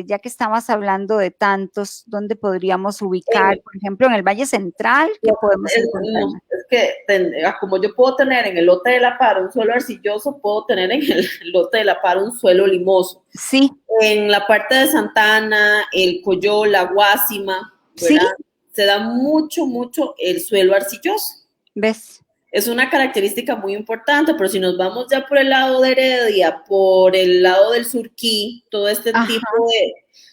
Ya que estamos hablando de tantos, ¿dónde podríamos ubicar? Por ejemplo, en el Valle Central, ¿qué podemos encontrar? No, es que como yo puedo tener en el lote de La Par un suelo arcilloso, puedo tener en el lote de La Par un suelo limoso. Sí. En la parte de Santana, el Coyol, la Guásima, ¿verdad? Sí. Se da mucho el suelo arcilloso. ¿Ves? Es una característica muy importante, pero si nos vamos ya por el lado de Heredia, por el lado del Surquí, todo este tipo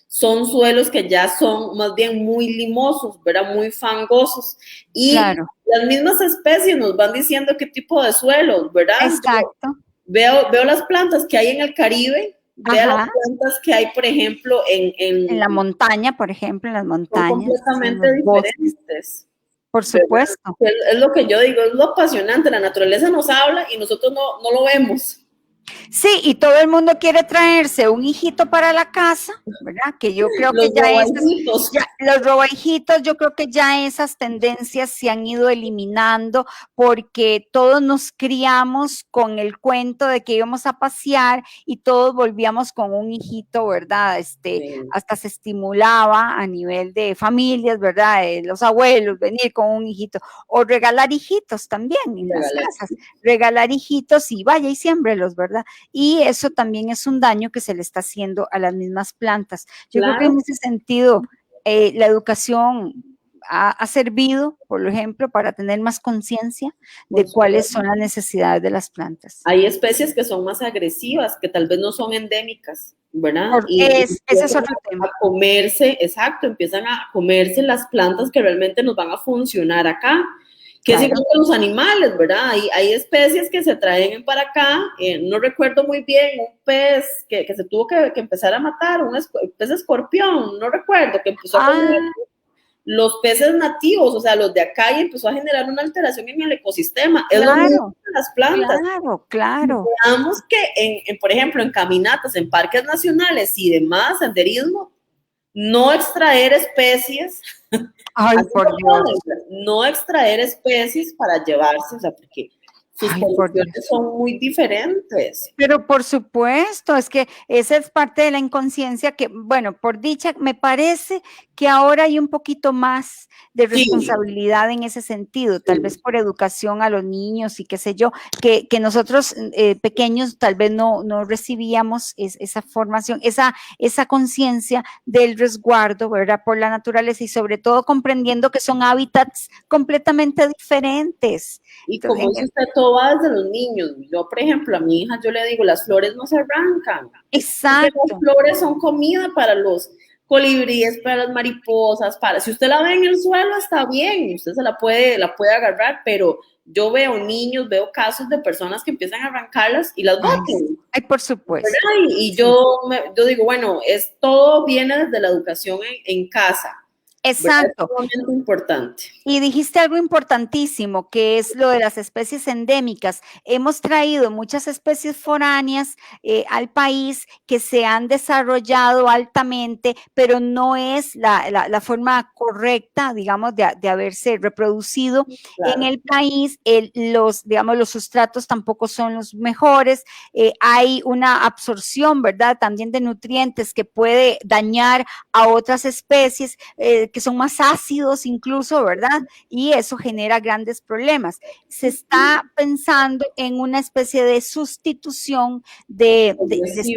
son suelos que ya son más bien muy limosos, ¿verdad? Muy fangosos. Y claro, las mismas especies nos van diciendo qué tipo de suelos, ¿verdad? Exacto. Veo las plantas que hay en el Caribe, veo las plantas que hay, por ejemplo, en la montaña, por ejemplo, en las montañas. Son completamente diferentes. Por supuesto. Es lo que yo digo, es lo apasionante, la naturaleza nos habla y nosotros no lo vemos. Sí, y todo el mundo quiere traerse un hijito para la casa, ¿verdad? Que yo creo que los robahijitos, yo creo que ya esas tendencias se han ido eliminando porque todos nos criamos con el cuento de que íbamos a pasear y todos volvíamos con un hijito, ¿verdad? Hasta se estimulaba a nivel de familias, ¿verdad? Los abuelos, venir con un hijito o regalar hijitos también en las casas, regalar hijitos y vaya y siémbrelos, ¿verdad? Y eso también es un daño que se le está haciendo a las mismas plantas. Yo creo que en ese sentido la educación ha servido, por ejemplo, para tener más conciencia de cuáles son las necesidades de las plantas. Hay especies que son más agresivas, que tal vez no son endémicas, ¿verdad? Ese es otro tema. A comerse, exacto, empiezan a comerse las plantas que realmente nos van a funcionar acá. Que es igual que los animales, ¿verdad? Hay especies que se traen para acá, no recuerdo muy bien, un pez que se tuvo que empezar a matar, un pez escorpión, no recuerdo, que empezó a comer los peces nativos, o sea, los de acá, y empezó a generar una alteración en el ecosistema. Es lo mismo que las plantas. Claro. Veamos que, por ejemplo, en caminatas, en parques nacionales y demás, senderismo, no extraer especies. Ay, por Dios. No extraer especies para llevarse, o sea, porque sus condiciones son muy diferentes. Pero por supuesto, es que esa es parte de la inconsciencia que, bueno, por dicha, me parece que ahora hay un poquito más de responsabilidad en ese sentido, tal vez por educación a los niños y qué sé yo, que nosotros pequeños tal vez no recibíamos esa formación, esa conciencia del resguardo, ¿verdad? Por la naturaleza y sobre todo comprendiendo que son hábitats completamente diferentes. Y como dice usted, todo va desde los niños. Yo, por ejemplo, a mi hija yo le digo, las flores no se arrancan. Exacto. Las flores son comida para los colibríes, para las mariposas, si usted la ve en el suelo está bien, usted la puede agarrar, pero yo veo niños, veo casos de personas que empiezan a arrancarlas y las botan. Ay, por supuesto. Y yo digo, bueno, todo viene desde la educación en casa. Exacto. Es un momento importante. Y dijiste algo importantísimo, que es lo de las especies endémicas. Hemos traído muchas especies foráneas al país que se han desarrollado altamente, pero no es la forma correcta, digamos, de haberse reproducido en el país. Digamos, los sustratos tampoco son los mejores. Hay una absorción, ¿verdad? También de nutrientes que puede dañar a otras especies que son más ácidos incluso, ¿verdad? Y eso genera grandes problemas. Se está pensando en una especie de sustitución de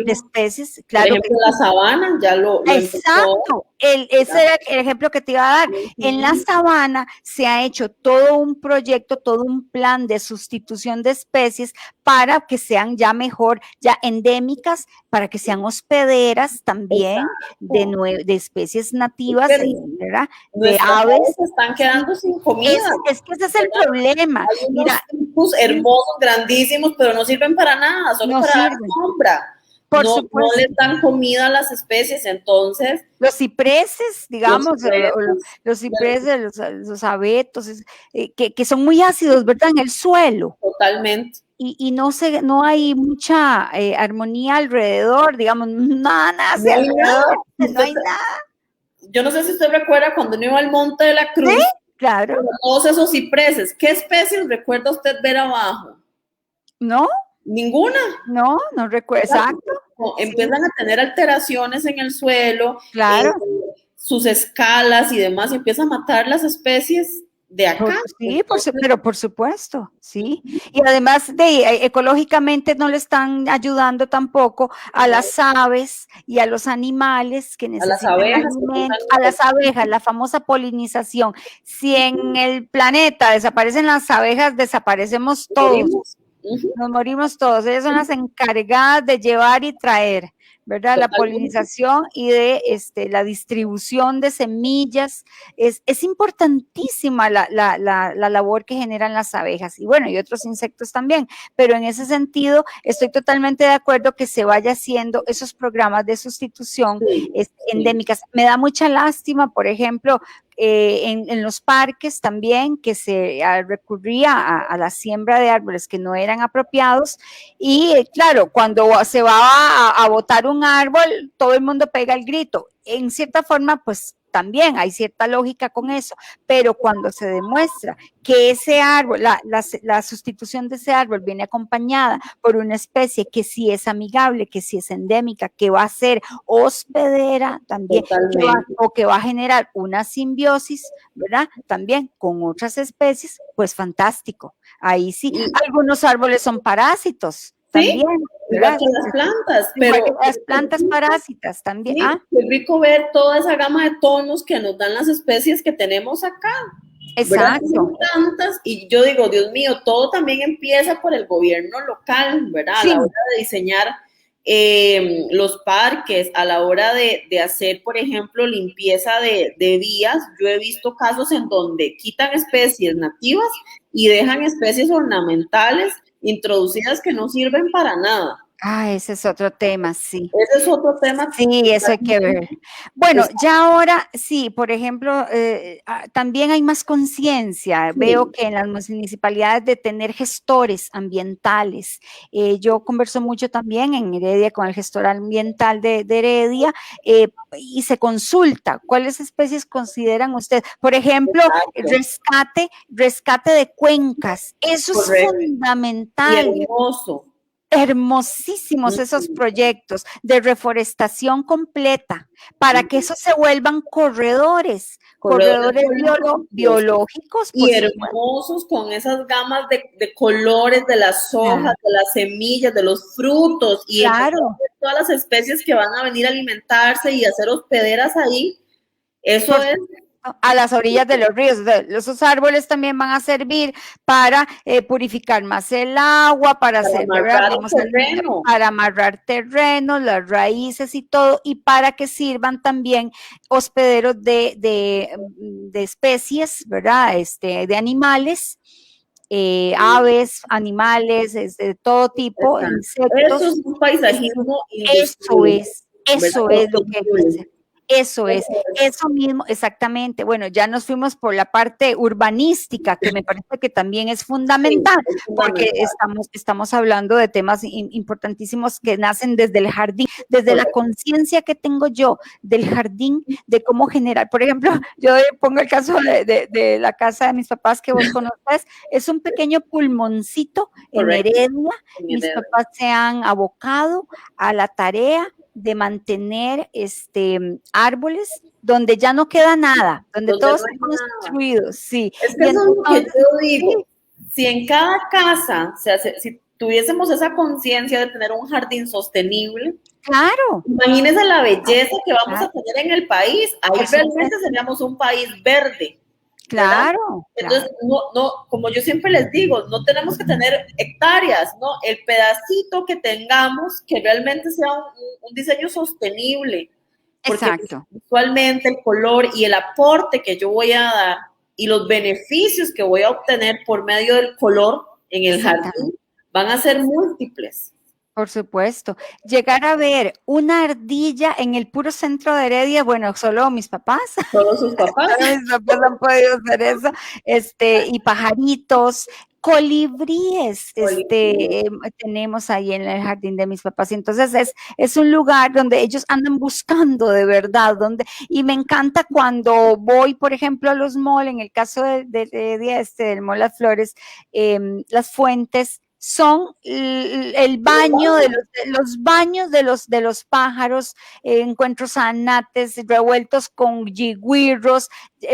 especies. Claro. Por ejemplo, la sabana ya lo Exacto. Ese era el ejemplo que te iba a dar. En la sabana se ha hecho todo un proyecto, todo un plan de sustitución de especies para que sean ya mejor, ya endémicas, para que sean hospederas también de especies nativas, ¿verdad? De aves. Se están quedando sin comida. Es que ese es el problema. Hay unos tipos hermosos, grandísimos, pero no sirven para nada, solo para dar sombra. No les dan comida a las especies, entonces. Los cipreses, digamos, los cipreses, los abetos, que son muy ácidos, ¿verdad? En el suelo. Totalmente. Y no hay mucha armonía alrededor, digamos, nada alrededor, no hay nada. Yo no sé si usted recuerda cuando uno iba al Monte de la Cruz. ¿Sí? Claro. Todos esos cipreses, ¿qué especies recuerda usted ver abajo? ¿No? Ninguna. No recuerdo. Exacto. Empiezan a tener alteraciones en el suelo, claro. Sus escalas y demás, y empieza a matar las especies de acá. Sí, pero por supuesto, sí. Y además ecológicamente no le están ayudando tampoco a las aves y a los animales que necesitan alimento, a las abejas, la famosa polinización. Si en el planeta desaparecen las abejas, desaparecemos todos. Nos morimos todos. Ellas son las encargadas de llevar y traer, ¿verdad? La polinización y de la distribución de semillas. Es importantísima la labor que generan las abejas y bueno, y otros insectos también, pero en ese sentido estoy totalmente de acuerdo que se vaya haciendo esos programas de sustitución endémicas. Me da mucha lástima, por ejemplo, en los parques también, que se recurría a la siembra de árboles que no eran apropiados y claro, cuando se va a botar un árbol, todo el mundo pega el grito. En cierta forma, pues también hay cierta lógica con eso, pero cuando se demuestra que ese árbol, la sustitución de ese árbol viene acompañada por una especie que sí es amigable, que sí es endémica, que va a ser hospedera también, que va a generar una simbiosis, ¿verdad? También con otras especies, pues fantástico. Ahí sí, algunos árboles son parásitos. También, igual que las plantas, pero las plantas parásitas también. Es rico ver toda esa gama de tonos que nos dan las especies que tenemos acá. Exacto. Son tantas, y yo digo, Dios mío, todo también empieza por el gobierno local, ¿verdad? A la hora de diseñar los parques, a la hora de hacer, por ejemplo, limpieza de vías. Yo he visto casos en donde quitan especies nativas y dejan especies ornamentales introducidas que no sirven para nada. Ese es otro tema, sí. Ese es otro tema. Sí, eso hay que ver. Bueno, ya ahora, sí, por ejemplo, también hay más conciencia. Veo que en las municipalidades de tener gestores ambientales. Yo converso mucho también en Heredia con el gestor ambiental de Heredia y se consulta cuáles especies consideran ustedes. Por ejemplo, rescate de cuencas. Eso es fundamental. Y hermoso. Hermosísimos esos proyectos de reforestación completa para que esos se vuelvan corredores biológicos. Y hermosos con esas gamas de colores de las hojas, de las semillas, de los frutos y todas las especies que van a venir a alimentarse y a ser hospederas ahí. Eso es a las orillas de los ríos. Esos árboles también van a servir para purificar más el agua, para amarrar terreno, las raíces y todo, y para que sirvan también hospederos de especies, ¿verdad? De animales. Aves, animales, de todo tipo, insectos. Eso es un paisajismo. Eso es lo que hay que hacer. Eso es, eso mismo, exactamente. Bueno, ya nos fuimos por la parte urbanística, que me parece que también es fundamental, Sí, es porque fundamental. estamos hablando de temas importantísimos que nacen desde el jardín, desde la Correcto. conciencia que tengo yo del jardín, de cómo generar. Por ejemplo, yo pongo el caso de la casa de mis papás que vos conoces, es un pequeño pulmoncito en Correcto. Heredia. Mis papás se han abocado a la tarea de mantener árboles donde ya no queda nada, donde Donde todo no está hay nada. construido, sí. Es que Y eso es lo que entonces, yo digo. sí, Si en cada casa si tuviésemos esa conciencia de tener un jardín sostenible, claro, imagínense la belleza que vamos claro, a tener en el país. Ahí por realmente supuesto, seríamos un país verde, ¿verdad? claro, Entonces, claro, como yo siempre les digo, no tenemos que tener hectáreas, ¿no? El pedacito que tengamos que realmente sea un diseño sostenible, porque exacto, visualmente el color y el aporte que yo voy a dar y los beneficios que voy a obtener por medio del color en el jardín exactamente. van a ser múltiples. Por supuesto. Llegar a ver una ardilla en el puro centro de Heredia, bueno, solo mis papás, Todos sus papás. solo mis papás han podido hacer eso, y pajaritos, colibríes, tenemos ahí en el jardín de mis papás. Y entonces es un lugar donde ellos andan buscando de verdad, y me encanta cuando voy, por ejemplo, a los malls, en el caso del Mall Las Flores, las fuentes son el baño los baños de los pájaros, encuentro zanates revueltos con yigüirros,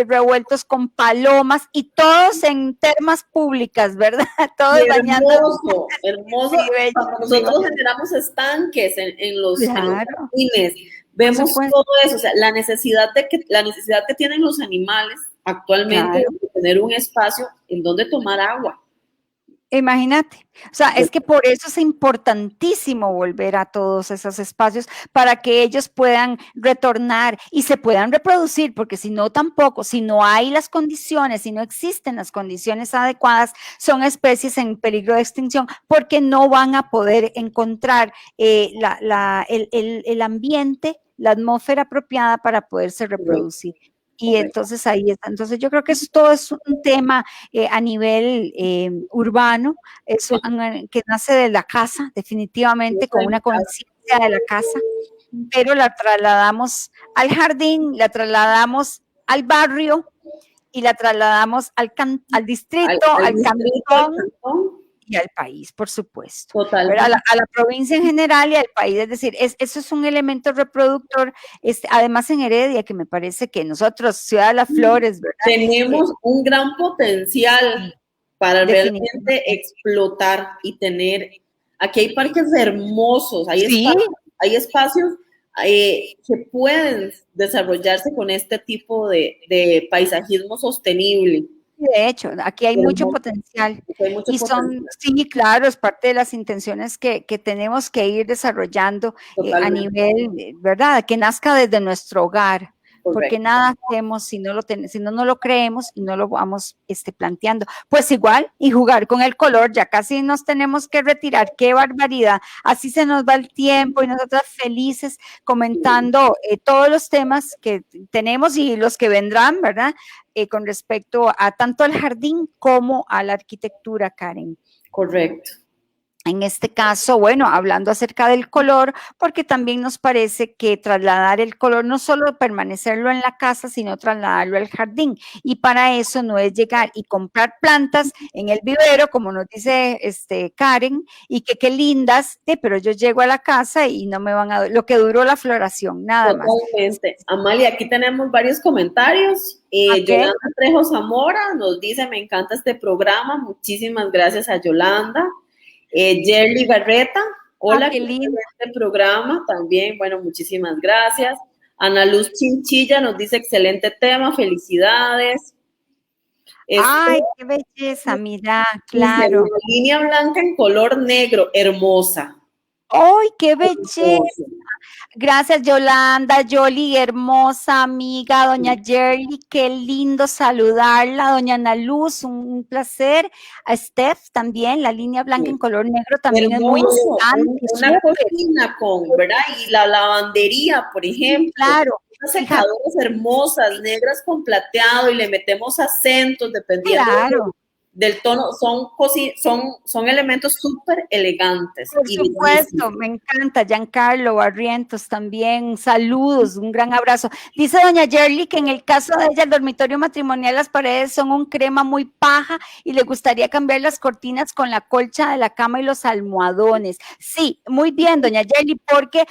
revueltos con palomas y todos en termas públicas, ¿verdad? Y Todos bañando. hermoso, hermoso. Sí, Cuando bellísimo. nosotros generamos estanques en los Claro, jardines, por vemos supuesto, todo eso, o sea, la necesidad que tienen los animales actualmente claro. de tener un espacio en donde tomar agua. Imagínate, o sea, es que por eso es importantísimo volver a todos esos espacios para que ellos puedan retornar y se puedan reproducir, porque si no tampoco, si no hay las condiciones, si no existen las condiciones adecuadas, son especies en peligro de extinción porque no van a poder encontrar el ambiente, la atmósfera apropiada para poderse Correcto, reproducir. Y correcto. entonces ahí está. Entonces yo creo que eso todo es un tema a nivel urbano, eso que nace de la casa, definitivamente, con una conciencia de la casa, pero la trasladamos al jardín, la trasladamos al barrio y la trasladamos al distrito, Al al distrito, al cantón cantón, y al país, por supuesto, ¿verdad? totalmente. A la provincia en general y al país, es decir, eso es un elemento reproductor, además en Heredia, que me parece que nosotros, Ciudad de las Flores, ¿verdad? Tenemos un gran potencial Sí, para realmente definitivamente. explotar y tener, aquí hay parques hermosos, Sí, hay espacios que pueden desarrollarse con este tipo de paisajismo sostenible. de hecho, aquí hay mucho Hermoso, potencial hay mucho y son, potencial, sí, claro, es parte de las intenciones que tenemos que ir desarrollando a totalmente, nivel, ¿verdad? Que nazca desde nuestro hogar, porque correcto. nada hacemos si no lo creemos y no lo vamos planteando. Pues igual, y jugar con el color, ya casi nos tenemos que retirar, qué barbaridad. Así se nos va el tiempo y nosotras felices comentando todos los temas que tenemos y los que vendrán, ¿verdad? Con respecto a tanto al jardín como a la arquitectura, Karen. Correcto. En este caso, bueno, hablando acerca del color, porque también nos parece que trasladar el color, no solo permanecerlo en la casa, sino trasladarlo al jardín. Y para eso no es llegar y comprar plantas en el vivero, como nos dice Karen, y que qué lindas, pero yo llego a la casa y no me van a lo que duró la floración, nada más. Totalmente. Amalia, aquí tenemos varios comentarios. Ok, Yolanda Trejo Zamora nos dice, me encanta este programa. Muchísimas gracias a Yolanda. Yerly Barreta, hola, qué qué lindo. excelente programa también. Bueno, muchísimas gracias. Ana Luz Chinchilla nos dice, excelente tema, felicidades. Ay, qué belleza, mira, Dice, claro. una línea blanca en color negro, hermosa. ¡Ay, qué belleza! Hermoso. Gracias, Yolanda, Yoli, hermosa amiga, doña Jerry, qué lindo saludarla, doña Ana Luz, un placer. A Steph también, la línea blanca en Sí. color negro también es muy Hermoso, elegante, una súper. cocina con, ¿verdad? Y la lavandería, por Sí, ejemplo, claro. unas Fíjate, secadoras hermosas, negras con plateado y le metemos acentos dependiendo claro. del tono, son elementos súper elegantes Por y supuesto, bellísimos. me encanta. Giancarlo Barrientos también, saludos, un gran abrazo. Dice doña Yerly que en el caso de ella, el dormitorio matrimonial, las paredes son un crema muy paja y le gustaría cambiar las cortinas con la colcha de la cama y los almohadones. Sí, muy bien, doña Yerly, porque,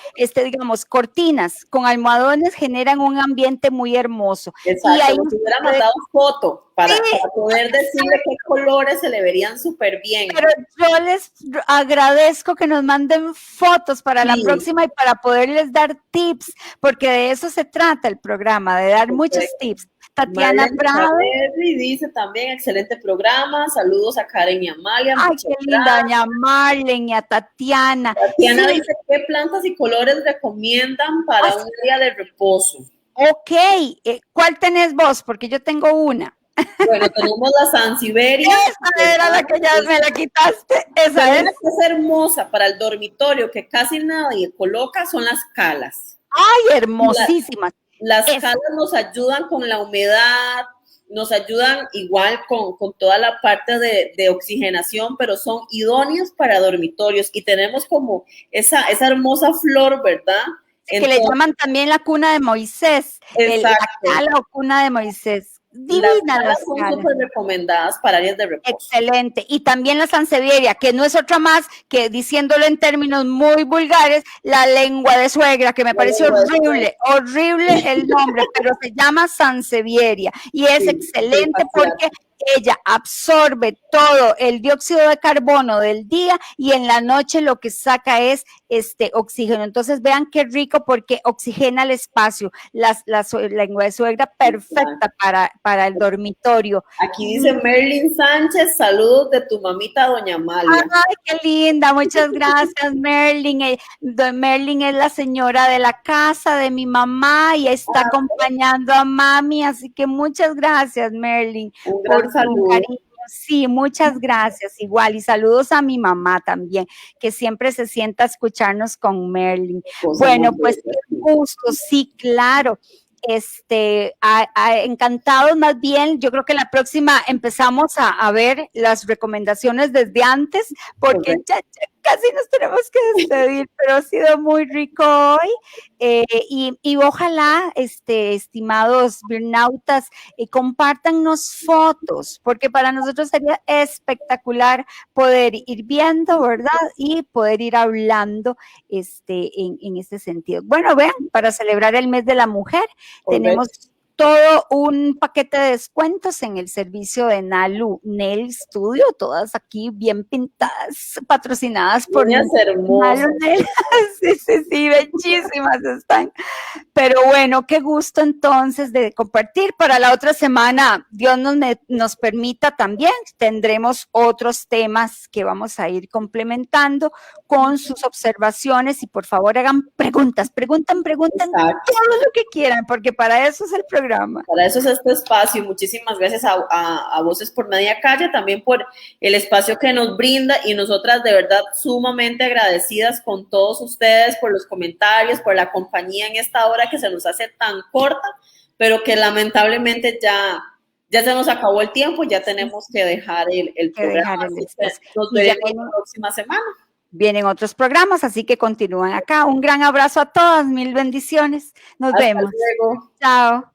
digamos, cortinas con almohadones generan un ambiente muy hermoso. Y Exacto, ahí nos hubiera puede, mandado foto sí, para poder decirle qué colores se le verían súper bien. pero yo les agradezco que nos manden fotos para la Sí, próxima y para poderles dar tips, porque de eso se trata el programa, de dar muchos perfecto. tips. Tatiana Marlene Prado, Chaverri dice también, excelente programa, saludos a Karen y Amalia, ay, muchas qué linda, doña gracias. Marlene y a Tatiana. Tatiana Sí, dice, ¿qué plantas y colores recomiendan para un día de reposo? ok, ¿cuál tenés vos? Porque yo tengo una. Bueno, tenemos la Sansevieria, Esa era la que ya me la quitaste, pero esa una es. que es hermosa para el dormitorio que casi nadie coloca son las calas. Ay, La- hermosísimas. Las Esa. calas nos ayudan con la humedad, nos ayudan igual con toda la parte de oxigenación, pero son idóneas para dormitorios y tenemos como esa hermosa flor, ¿verdad? Que le Entonces, llaman también la cuna de Moisés, la exacto. cala o cuna de Moisés. Las Divina calas las son calas. súper recomendadas para áreas de reposo. Excelente. Y también la sansevieria, que no es otra más que, diciéndolo en términos muy vulgares, la lengua de suegra, que me La parece lengua de suegra. horrible, horrible el nombre, pero se llama sansevieria. Y es Sí, excelente porque sulfaciato. ella absorbe todo el dióxido de carbono del día y en la noche lo que saca es oxígeno. Entonces vean qué rico porque oxigena el espacio. La lengua de suegra perfecta para el dormitorio. Aquí dice Merlin Sánchez, saludos de tu mamita Doña Amalia. Ay, qué linda, muchas gracias, Merlin. Merlin es la señora de la casa de mi mamá y está acompañando a mami, así que muchas gracias, Merlin, Un por gran tu saludo. cariño. Sí, muchas gracias, igual. Y saludos a mi mamá también, que siempre se sienta a escucharnos con Merlin. Cosa muy Bueno, pues bella, qué sí. gusto, sí, claro. Encantados más bien, yo creo que la próxima empezamos a ver las recomendaciones desde antes, porque Correcto. ya casi nos tenemos que despedir, pero ha sido muy rico hoy. Y ojalá, estimados burnautas, compártanos fotos, porque para nosotros sería espectacular poder ir viendo, ¿verdad? Y poder ir hablando en este sentido. Bueno, vean, para celebrar el mes de la mujer, tenemos Correcto. todo un paquete de descuentos en el servicio de Nalu Nail Studio, todas aquí bien pintadas, patrocinadas por Niñas Nalu hermosas. Nail. Sí, sí, sí, bellísimas están. Pero bueno, qué gusto entonces de compartir. Para la otra semana, Dios nos permita también, tendremos otros temas que vamos a ir complementando con sus observaciones y por favor hagan preguntas, pregunten Exacto. todo lo que quieran, porque para eso es el programa. Para eso es este espacio. Muchísimas gracias a Voces por Media Calle, también por el espacio que nos brinda y nosotras de verdad sumamente agradecidas con todos ustedes por los comentarios, por la compañía en esta hora que se nos hace tan corta, pero que lamentablemente ya se nos acabó el tiempo, ya tenemos que dejar el programa, Dejar el así que espacio. nos Y ya veremos la próxima semana. vienen otros programas, así que continúen acá. Un gran abrazo a todas, mil bendiciones. Nos Hasta vemos. luego. Chao.